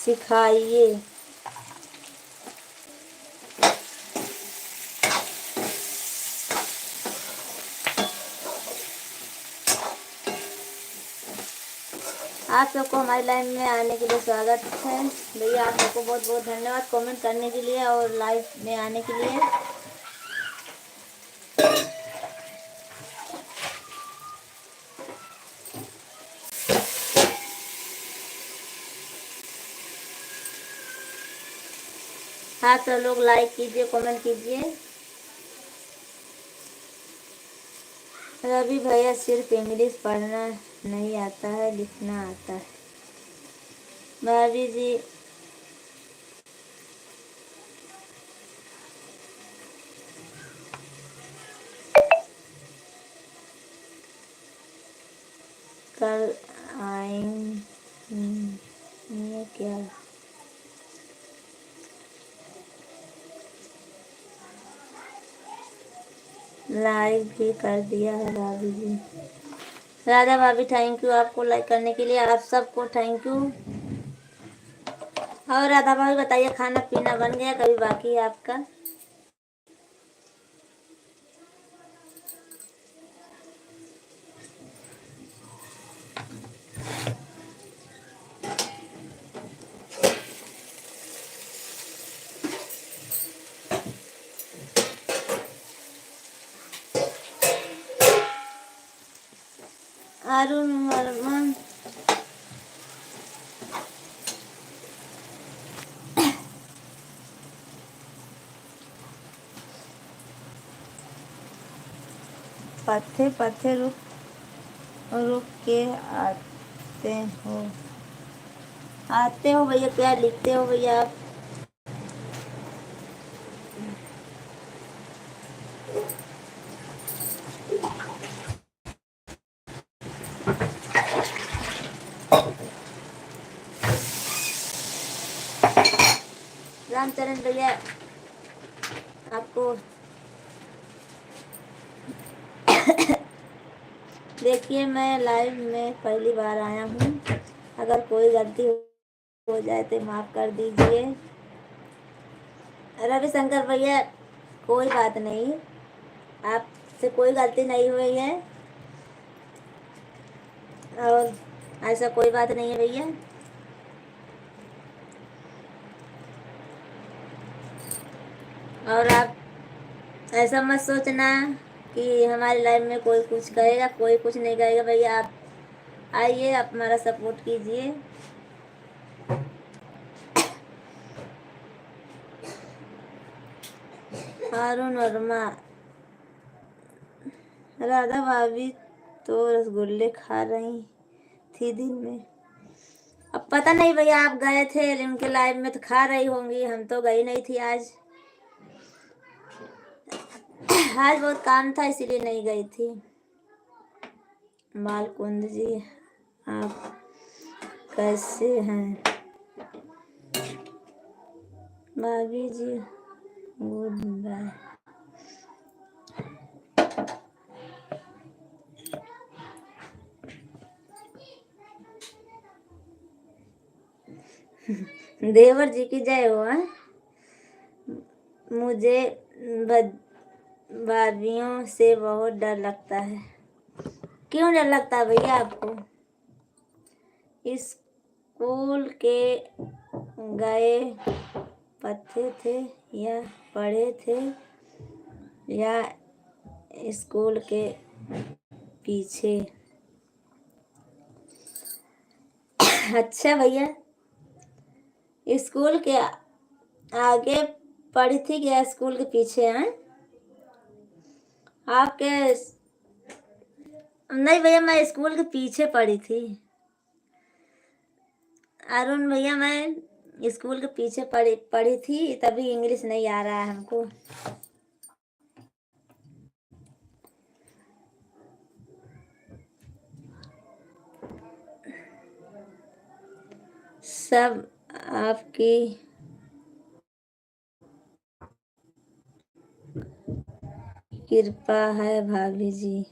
सिखाइए। आप सबको हमारी लाइव में आने के लिए स्वागत है भैया। आप सबको बहुत बहुत धन्यवाद कमेंट करने के लिए और लाइव में आने के लिए। हाँ सब लोग लाइक कीजिए कमेंट कीजिए। रवि भैया सिर्फ इंग्लिश पढ़ना नहीं आता है, लिखना आता है। भाभी जी कल आएंगे क्या? लाइक भी कर दिया है भाभी जी। राधा भाभी थैंक यू आपको लाइक करने के लिए, आप सबको थैंक यू। और राधा भाभी बताइए खाना पीना बन गया कभी बाकी है आपका? अरुण वर्मा पथे पथे रुक रुक के आते हो भैया, क्या लिखते हो भैया आप? रामचरण भैया आपको देखिए मैं लाइव में पहली बार आया हूँ, अगर कोई गलती हो जाए तो माफ़ कर दीजिए। रविशंकर भैया कोई बात नहीं, आपसे कोई गलती नहीं हुई है और ऐसा कोई बात नहीं है भैया। और आप ऐसा मत सोचना कि हमारी लाइफ में कोई कुछ कहेगा, कोई कुछ नहीं कहेगा भैया। आप आइए आप हमारा सपोर्ट कीजिए। अरुण वर्मा, राधा भाभी तो रसगुल्ले खा रही थी दिन में। अब पता नहीं भैया, आप गए थे उनके लाइव में तो खा रही होंगी, हम तो गई नहीं थी आज। आज बहुत काम था इसीलिए नहीं गई थी। मालकुंद जी, आप कैसे हैं? भाभी जी गुड बाय। देवर जी की जय हो। हाँ? मुझे भाभियों से बहुत डर लगता है। क्यों डर लगता है भैया आपको? स्कूल के गए पढ़ते थे या पढ़े थे या स्कूल के पीछे? अच्छा भैया, स्कूल के आगे पढ़ी थी या स्कूल के पीछे? हैं आपके? नहीं भैया, मैं स्कूल के पीछे पढ़ी थी। अरुण भैया, मैं स्कूल के पीछे पढ़ी थी, तभी इंग्लिश नहीं आ रहा है हमको। सब आपकी कृपा है भाभी जी।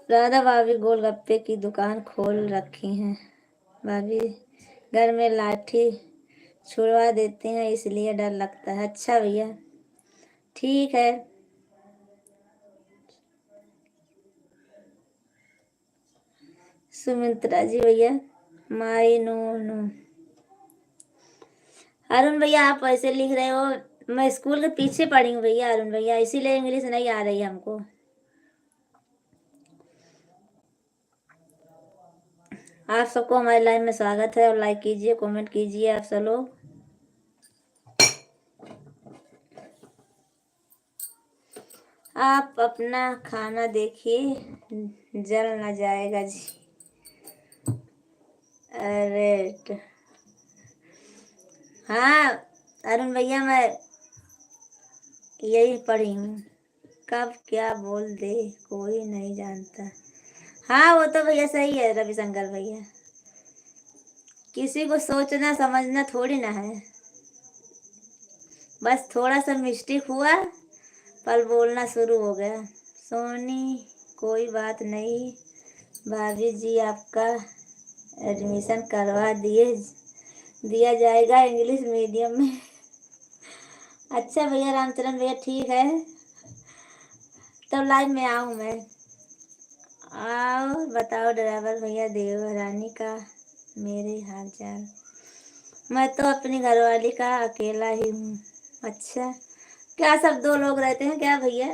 राधा भाभी गोलगप्पे की दुकान खोल रखी हैं। भाभी घर में लाठी छुड़वा देते हैं इसलिए डर लगता है। अच्छा भैया, ठीक है। सुमित्रा जी भैया, माई नो नो। अरुण भैया, आप ऐसे लिख रहे हो, मैं स्कूल के पीछे पढ़ी हूँ भैया अरुण भैया, इसीलिए इंग्लिश नहीं आ रही हमको। आप सबको हमारे लाइव में स्वागत है, और लाइक कीजिए, कमेंट कीजिए आप सब लोग। आप अपना खाना देखिए, जल ना जाएगा जी। अरे हाँ अरुण भैया, मैं यही पढ़ी हूँ। कब क्या बोल दे कोई नहीं जानता। हाँ वो तो भैया सही है रविशंकर भैया, किसी को सोचना समझना थोड़ी ना है, बस थोड़ा सा मिस्टेक हुआ, पल बोलना शुरू हो गया। सोनी, कोई बात नहीं भाभी जी, आपका एडमिशन करवा दिया जाएगा इंग्लिश मीडियम में। अच्छा भैया रामचरण भैया, ठीक है, तब लाइव में आऊँ मैं। आओ बताओ ड्राइवर भैया देवरानी का मेरे हाल चाल। मैं तो अपनी घरवाली का अकेला ही हूँ। अच्छा, क्या सब दो लोग रहते हैं क्या भैया?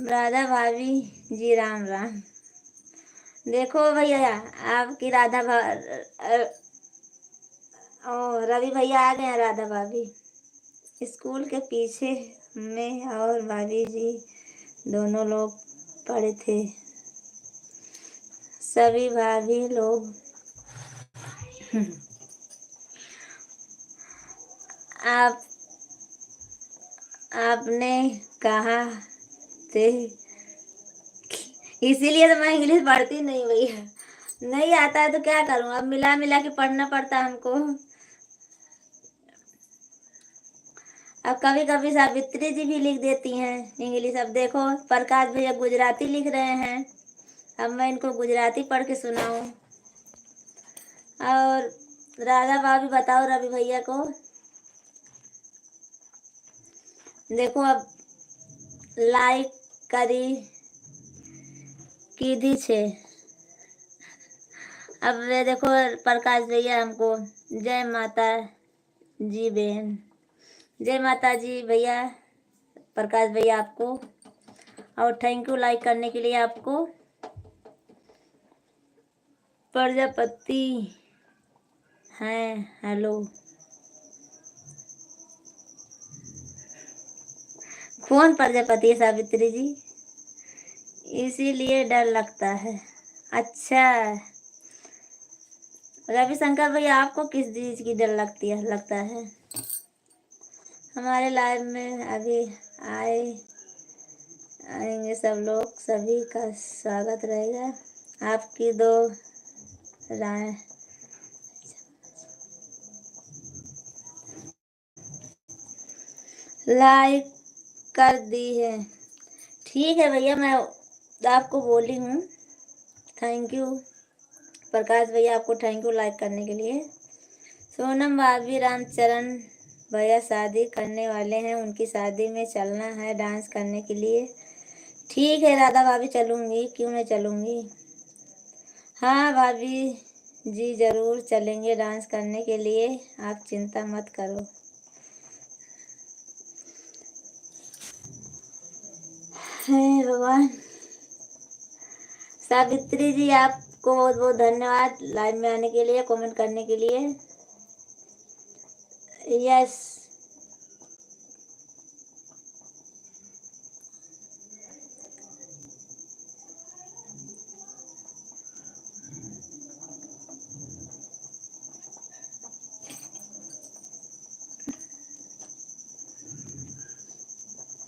राधा भाभी जी राम राम। देखो भैया, आपकी ओ रवि भैया आ गए हैं। राधा भाभी स्कूल के पीछे में और भाभी जी दोनों लोग पढ़े थे। सभी भाभी लोग आप आपने कहा थे, इसीलिए तो मैं इंग्लिश पढ़ती नहीं भैया, नहीं आता है तो क्या करूं, अब मिला मिला के पढ़ना पड़ता हमको। अब कभी कभी सावित्री जी भी लिख देती हैं इंग्लिश। अब देखो प्रकाश भैया गुजराती लिख रहे हैं, अब मैं इनको गुजराती पढ़ के सुनाऊं। और राधा भाभी बताओ रवि भैया को। देखो अब लाइक करी कीधी छे। अब वे देखो प्रकाश भैया हमको जय माता जी बहन, जय माता जी भैया प्रकाश भैया आपको। और थैंक यू लाइक करने के लिए आपको। प्रजापति हैं, हेलो। कौन प्रजापति है सावित्री जी? इसीलिए डर लगता है। अच्छा रविशंकर भैया, आपको किस चीज की डर लगता है? हमारे लाइव में अभी आएंगे सब लोग, सभी का स्वागत रहेगा। आपकी दो राय लाइक कर दी है। ठीक है भैया, मैं आपको बोली हूँ। थैंक यू प्रकाश भैया, आपको थैंक यू लाइक करने के लिए। सोनम भाभी, रामचरण भैया शादी करने वाले हैं, उनकी शादी में चलना है डांस करने के लिए। ठीक है राधा भाभी, चलूँगी, क्यों नहीं चलूँगी। हाँ भाभी जी ज़रूर चलेंगे डांस करने के लिए, आप चिंता मत करो। हे भगवान। सावित्री जी, आपको बहुत बहुत धन्यवाद लाइव में आने के लिए, कमेंट करने के लिए। यस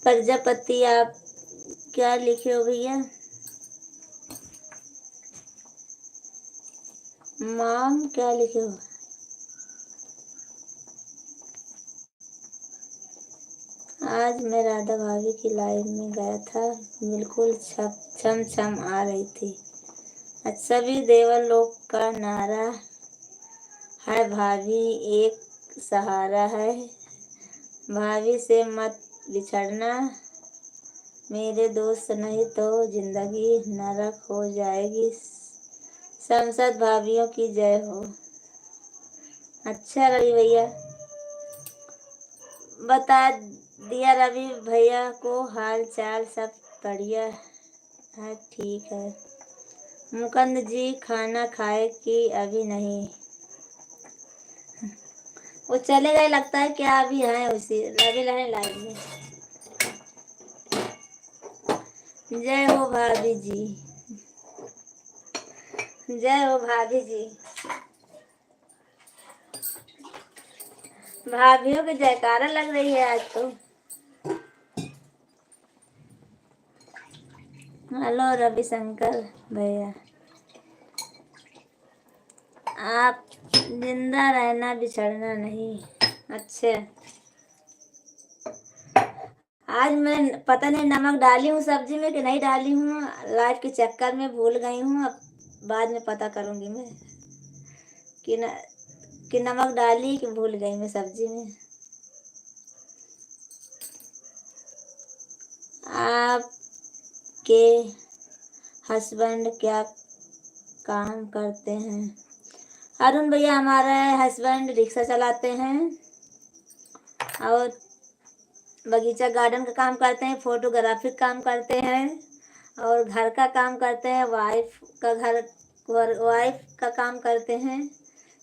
प्रजापति, आप क्या लिखे हो भैया? मॉम क्या लिखे हो? आज मैं राधा भाभी की लाइव में गया था, बिल्कुल छम छम आ रही थी। सभी देवर लोग का नारा है, भाभी एक सहारा है, भाभी से मत बिछड़ना, मेरे दोस्त, नहीं तो जिंदगी नरक हो जाएगी। संसद भाभीियों की जय हो। अच्छा रवि भैया, बता दिया रवि भैया को, हाल चाल सब बढ़िया है। ठीक है मुकुंद जी, खाना खाए कि अभी नहीं? वो चले गए लगता है, क्या अभी हैं उसी रवि लहन लाइव में। जय हो भाभी जी, जय हो भाभी जी। भाभीियों की जयकारा लग रही है आज तो। हेलो रविशंकर भैया, आप जिंदा रहना, बिछड़ना नहीं। अच्छा आज मैं पता नहीं नमक डाली हूँ सब्जी में कि नहीं डाली हूँ, लाइट के चक्कर में भूल गई हूँ। अब बाद में पता करूँगी मैं कि नमक डाली कि भूल गई मैं सब्जी में। आपके हस्बैंड क्या काम करते हैं? अरुण भैया, हमारे हस्बैंड रिक्शा चलाते हैं और बगीचा गार्डन का काम करते हैं, फोटोग्राफी काम करते हैं और घर का काम करते हैं, वाइफ का काम करते हैं,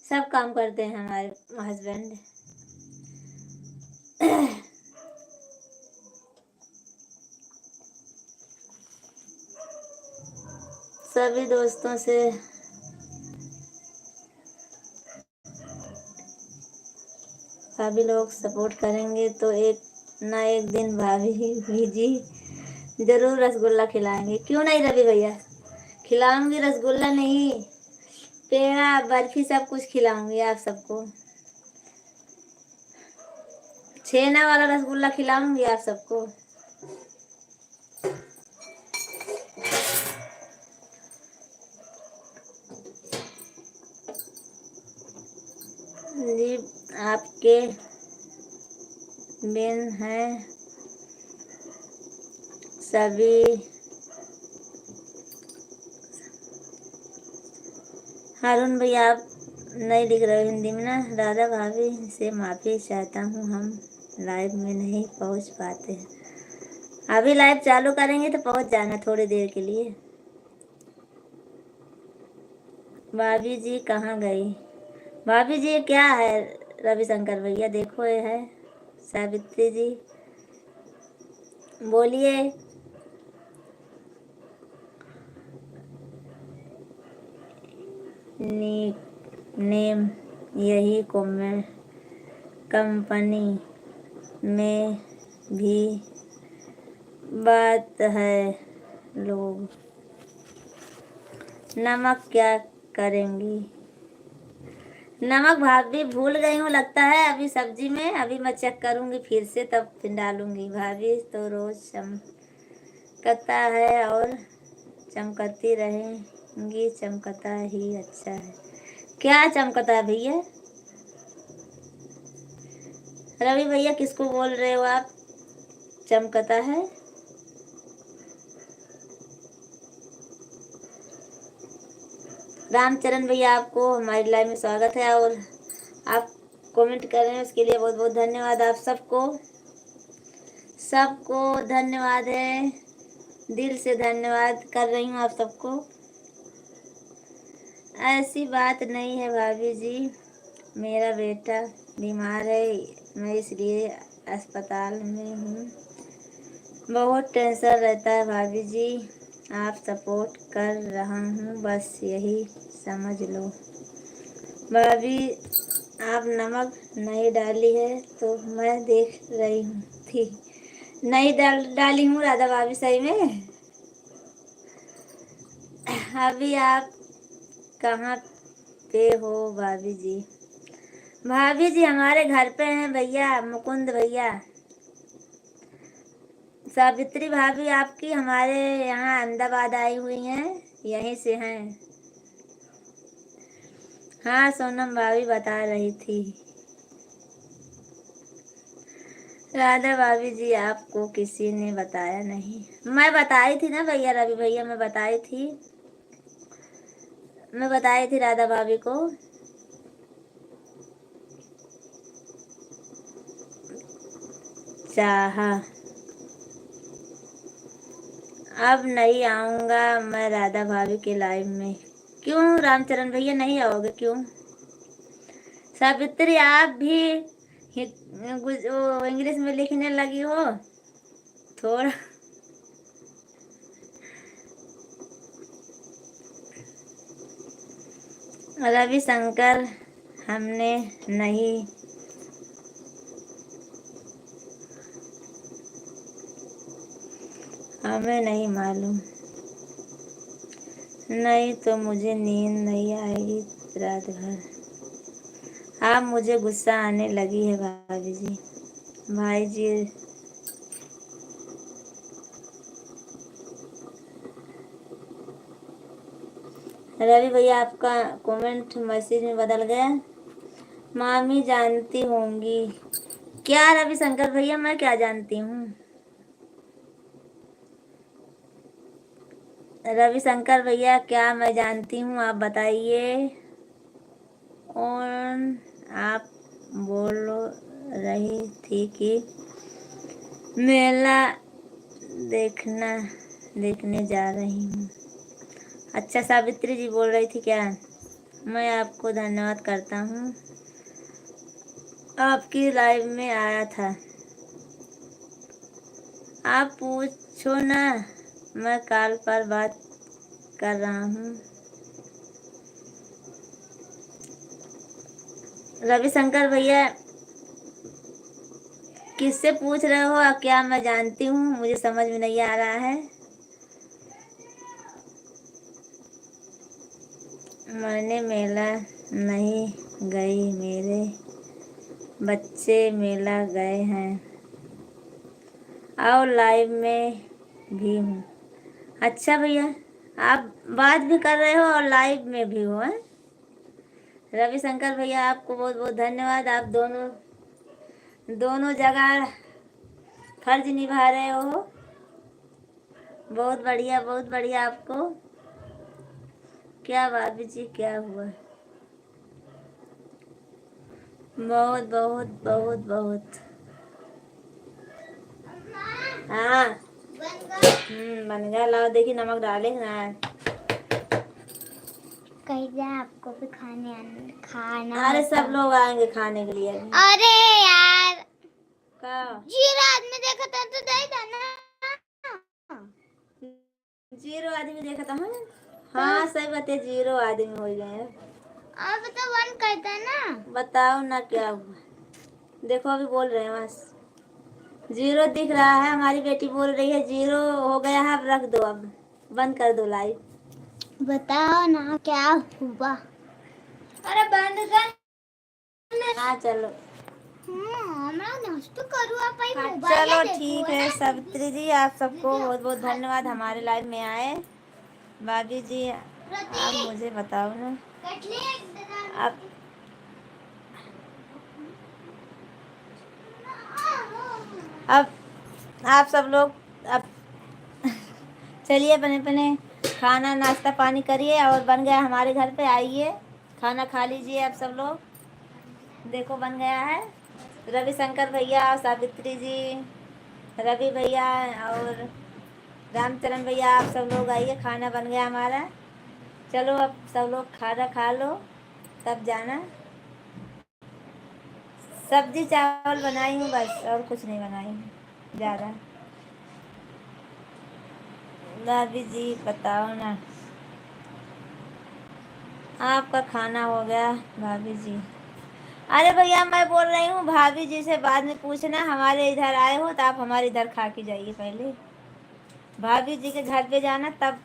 सब काम करते हैं हमारे हस्बैंड। सभी दोस्तों से भाभी लोग सपोर्ट करेंगे तो एक ना एक दिन भाभी जी जरूर रसगुल्ला खिलाएंगे। क्यों नहीं रवि भैया, खिलाऊंगी। रसगुल्ला नहीं, पेड़ा बर्फी सब कुछ खिलाऊंगी आप सबको। छेना वाला रसगुल्ला खिलाऊंगी आप सबको। जी आपके बिन हैं सभी। हारून भैया, आप नहीं लिख रहे हो हिंदी में ना। राधा भाभी से माफ़ी चाहता हूँ, हम लाइव में नहीं पहुँच पाते हैं। अभी लाइव चालू करेंगे तो पहुंच जाना थोड़ी देर के लिए। भाभी जी कहाँ गई? भाभी जी ये क्या है रविशंकर भैया? देखो ये है। सावित्री जी बोलिए। नेम यही कंपनी में भी बात है। लोग नमक क्या करेंगी? नमक भाभी भूल गई हूँ लगता है अभी सब्जी में। अभी मैं चेक करूँगी फिर से तब फिर डालूँगी। भाभी तो रोज चमकता है और चमकती रहेंगी। चमकता ही अच्छा है। क्या चमकता है भैया? रवि भैया किसको बोल रहे हो आप? चमकता है? रामचरण भैया आपको हमारी लाइव में स्वागत है और आप कमेंट कर रहे हैं उसके लिए बहुत बहुत धन्यवाद। आप सबको सबको धन्यवाद है। दिल से धन्यवाद कर रही हूँ आप सबको। ऐसी बात नहीं है भाभी जी, मेरा बेटा बीमार है मैं इसलिए अस्पताल में हूँ। बहुत टेंशन रहता है भाभी जी। आप सपोर्ट कर रहा हूँ बस यही समझ लो। भाभी आप नमक नहीं डाली है तो मैं देख रही हूँ थी। नहीं डाली हूँ राधा भाभी सही में। अभी आप कहाँ पे हो भाभी जी? भाभी जी हमारे घर पे हैं भैया, मुकुंद भैया। सावित्री भाभी आपकी हमारे यहाँ अहमदाबाद आई हुई हैं, यहीं से हैं। हाँ सोनम भाभी बता रही थी। राधा भाभी जी आपको किसी ने बताया नहीं? मैं बताई थी ना भैया, रवि भैया मैं बताई थी राधा भाभी को। चाहा अब नहीं आऊँगा मैं राधा भाभी के लाइव में। क्यों रामचरण भैया नहीं आओगे क्यों? सावित्री आप भी वो इंग्लिश में लिखने लगी हो थोड़ा। रविशंकर हमने नहीं हमें नहीं मालूम। नहीं तो मुझे नींद नहीं आएगी रात भर। आप मुझे गुस्सा आने लगी है भाभी जी। भाई जी रवि भैया आपका कमेंट मैसेज में बदल गया। मामी जानती होंगी क्या? रविशंकर भैया मैं क्या जानती हूँ? रविशंकर भैया क्या मैं जानती हूँ आप बताइए। और आप बोल रही थी कि मेला देखने जा रही हूँ। अच्छा सावित्री जी बोल रही थी क्या? मैं आपको धन्यवाद करता हूँ, आपकी लाइव में आया था। आप पूछो ना, मैं कॉल पर बात कर रहा हूँ। रविशंकर भैया किससे पूछ रहे हो? क्या मैं जानती हूँ? मुझे समझ में नहीं आ रहा है। मैंने मेला नहीं गई, मेरे बच्चे मेला गए हैं और लाइव में भी हूँ। अच्छा भैया आप बात भी कर रहे हो और लाइव में भी हो हैं? रविशंकर भैया आपको बहुत बहुत धन्यवाद। आप दोनों जगह फर्ज निभा रहे हो। बहुत बढ़िया आपको। क्या भाभी जी क्या हुआ? बहुत बहुत बहुत बहुत। हाँ बन गया। लाओ देखिए नमक डाले ना। कहीं जाए आपको भी खाना अरे होता। सब लोग आएंगे खाने के लिए अभी। अरे यार का जीरा आदमी देखा था तो दे देना। 0 आदमी देखा था हम। हाँ सही बात है, 0 आदमी हो गए हैं। अब तो 1 करता है ना। बताओ ना क्या हुआ। देखो अभी बोल रहे हैं बस 0 दिख रहा है। हमारी बेटी बोल रही है 0 हो गया है, अब रख दो, अब बंद कर दो लाइव। बताओ ना क्या हुआ। अरे बंद कर। हाँ चलो मैं नाश्ता करूँ आप भाई मोबाइल चलो देखो ठीक है। सावित्री जी आप सबको बहुत बहुत धन्यवाद हमारे लाइव में आए। भाभी जी आप मुझे बताओ ना आप अब आप सब लोग अब चलिए बने बने खाना नाश्ता पानी करिए। और बन गया हमारे घर पे, आइए खाना खा लीजिए आप सब लोग। देखो बन गया है। रविशंकर भैया, सावित्री जी, रवि भैया और रामचरण भैया आप सब लोग आइए, खाना बन गया हमारा। चलो अब सब लोग खाना खा लो तब जाना। सब्जी चावल बनाई हूँ बस, और कुछ नहीं बनाई हूँ ज़्यादा। भाभी जी बताओ ना आपका खाना हो गया भाभी जी। अरे भैया मैं बोल रही हूँ भाभी जी से बाद में पूछना, हमारे इधर आए हो तो आप हमारे इधर खा के जाइए। पहले भाभी जी के घर पे जाना तब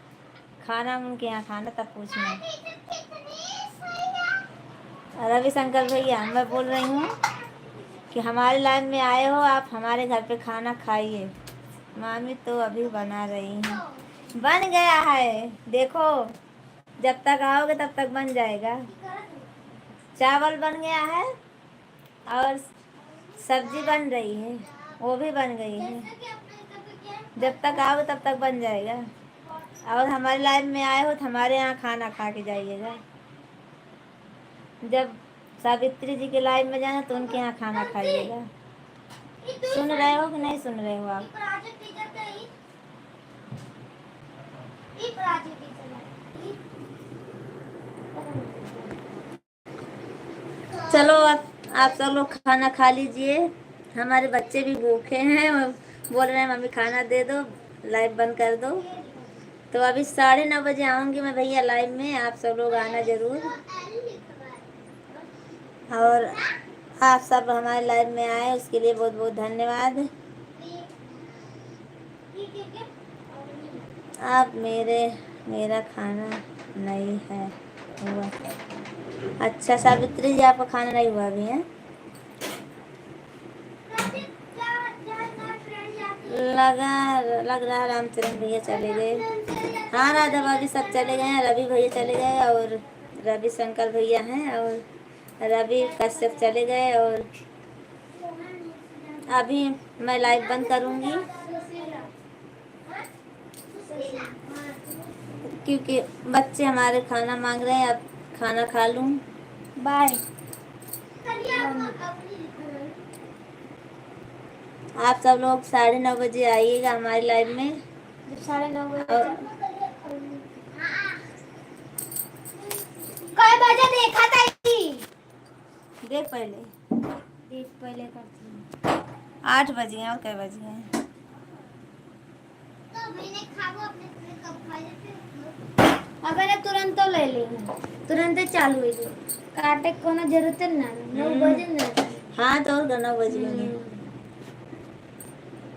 खाना उनके यहाँ खाना, तब पूछना। रविशंकर भैया मैं बोल रही हूँ कि हमारे लाइन में आए हो, आप हमारे घर पे खाना खाइए। मामी तो अभी बना रही हैं। बन गया है देखो, जब तक आओगे तब तक बन जाएगा। चावल बन गया है और सब्जी बन रही है, वो भी बन गई है। जब तक आओगे तब तक बन जाएगा। और हमारे लाइन में आए हो तो हमारे यहाँ खाना खा के जाइएगा। जब सावित्री जी के लाइन में जाना तो उनके यहाँ खाना खाइएगा। सुन रहे हो कि नहीं सुन रहे हो आप? चलो आप सब लोग खाना खा लीजिए। हमारे बच्चे भी भूखे हैं और बोल रहे हैं मम्मी खाना दे दो, लाइव बंद कर दो। तो अभी 9:30 बजे आऊँगी मैं भैया लाइव में, आप सब लोग आना ज़रूर। और आप सब हमारे लाइव में आए उसके लिए बहुत बहुत धन्यवाद। आप मेरा खाना नहीं है हुआ। अच्छा सावित्री जी आपका खाना नहीं हुआ अभी है? लग रहा रामचरण भैया चले गए। हाँ राधा भाभी सब चले गए हैं, रवि भैया चले गए और रविशंकर भैया हैं और रवि कश्यप चले गए। और अभी मैं लाइव बंद करूँगी क्योंकि बच्चे हमारे खाना मांग रहे हैं। अब खाना खा लूँ। बाय। आप सब लोग 9:30 बजे आइएगा हमारे लाइव में। 9:30 बजे कई बजे देखा था देख पहले करती हूँ। 8 बज गए और कई बज गए? तो मैंने खाओ अपने कब खा लेते। अब मैंने तुरंत तो ले ली, तुरंत चालू हुई थी। काटे को ना जरूरत है ना 9 बजे ना। हाँ तो और 9 बज गए।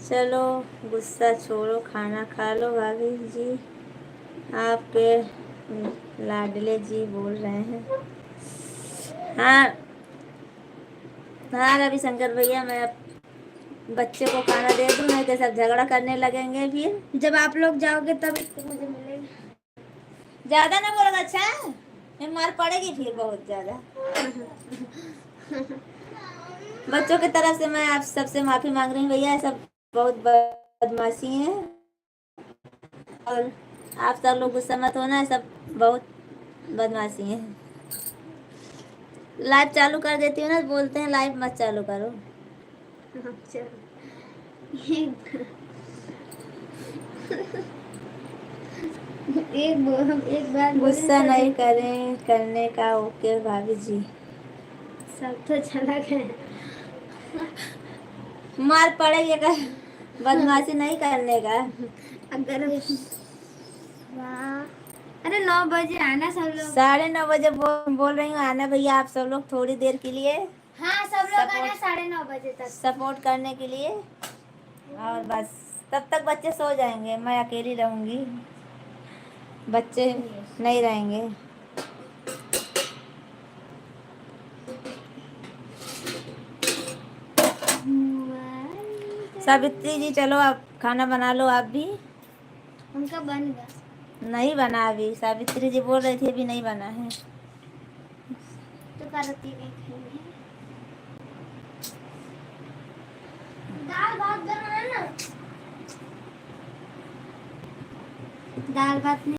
चलो गुस्सा छोड़ो, खाना खा लो। भाभी जी आपके लाडले जी बोल रहे हैं। हाँ हाँ रविशंकर भैया मैं अब बच्चे को खाना दे दूँ, नहीं तो सब झगड़ा करने लगेंगे फिर। जब आप लोग जाओगे तब मुझे मिलेगा। ज़्यादा ना बोलेगा अच्छा, मैं मार पड़ेगी फिर बहुत ज़्यादा। बच्चों की तरफ से मैं आप सबसे माफ़ी मांग रही हूँ भैया, सब बहुत बदमाशी हैं और आप सब लोग गुस्सा मत होना, सब बहुत बदमाशी हैं। लाइव चालू कर देती हूँ ना, बोलते हैं लाइव मत चालू करो। एक बार गुस्सा नहीं करें करने का। ओके भाभी जी। सब तो चला गया। मार पड़ेगी अगर बदमाशी नहीं करने का। अगर वाह, अरे 9 बजे आना सब लोग। 9:30 बजे बोल रही हूँ आना भैया, आप सब लोग थोड़ी देर के लिए हाँ सब लोग आना 9:30 बजे तक। सपोर्ट करने के लिए। और बस तब तक बच्चे सो जाएंगे, मैं अकेली रहूंगी, बच्चे नहीं रहेंगे। सावित्री जी चलो आप खाना बना लो आप भी। उनका बन गया। नहीं बना अभी, सावित्री जी बोल रही थी अभी नहीं बना है। तो करती नहीं खाएंगे। दाल भात बनाना ना। दाल भात नहीं।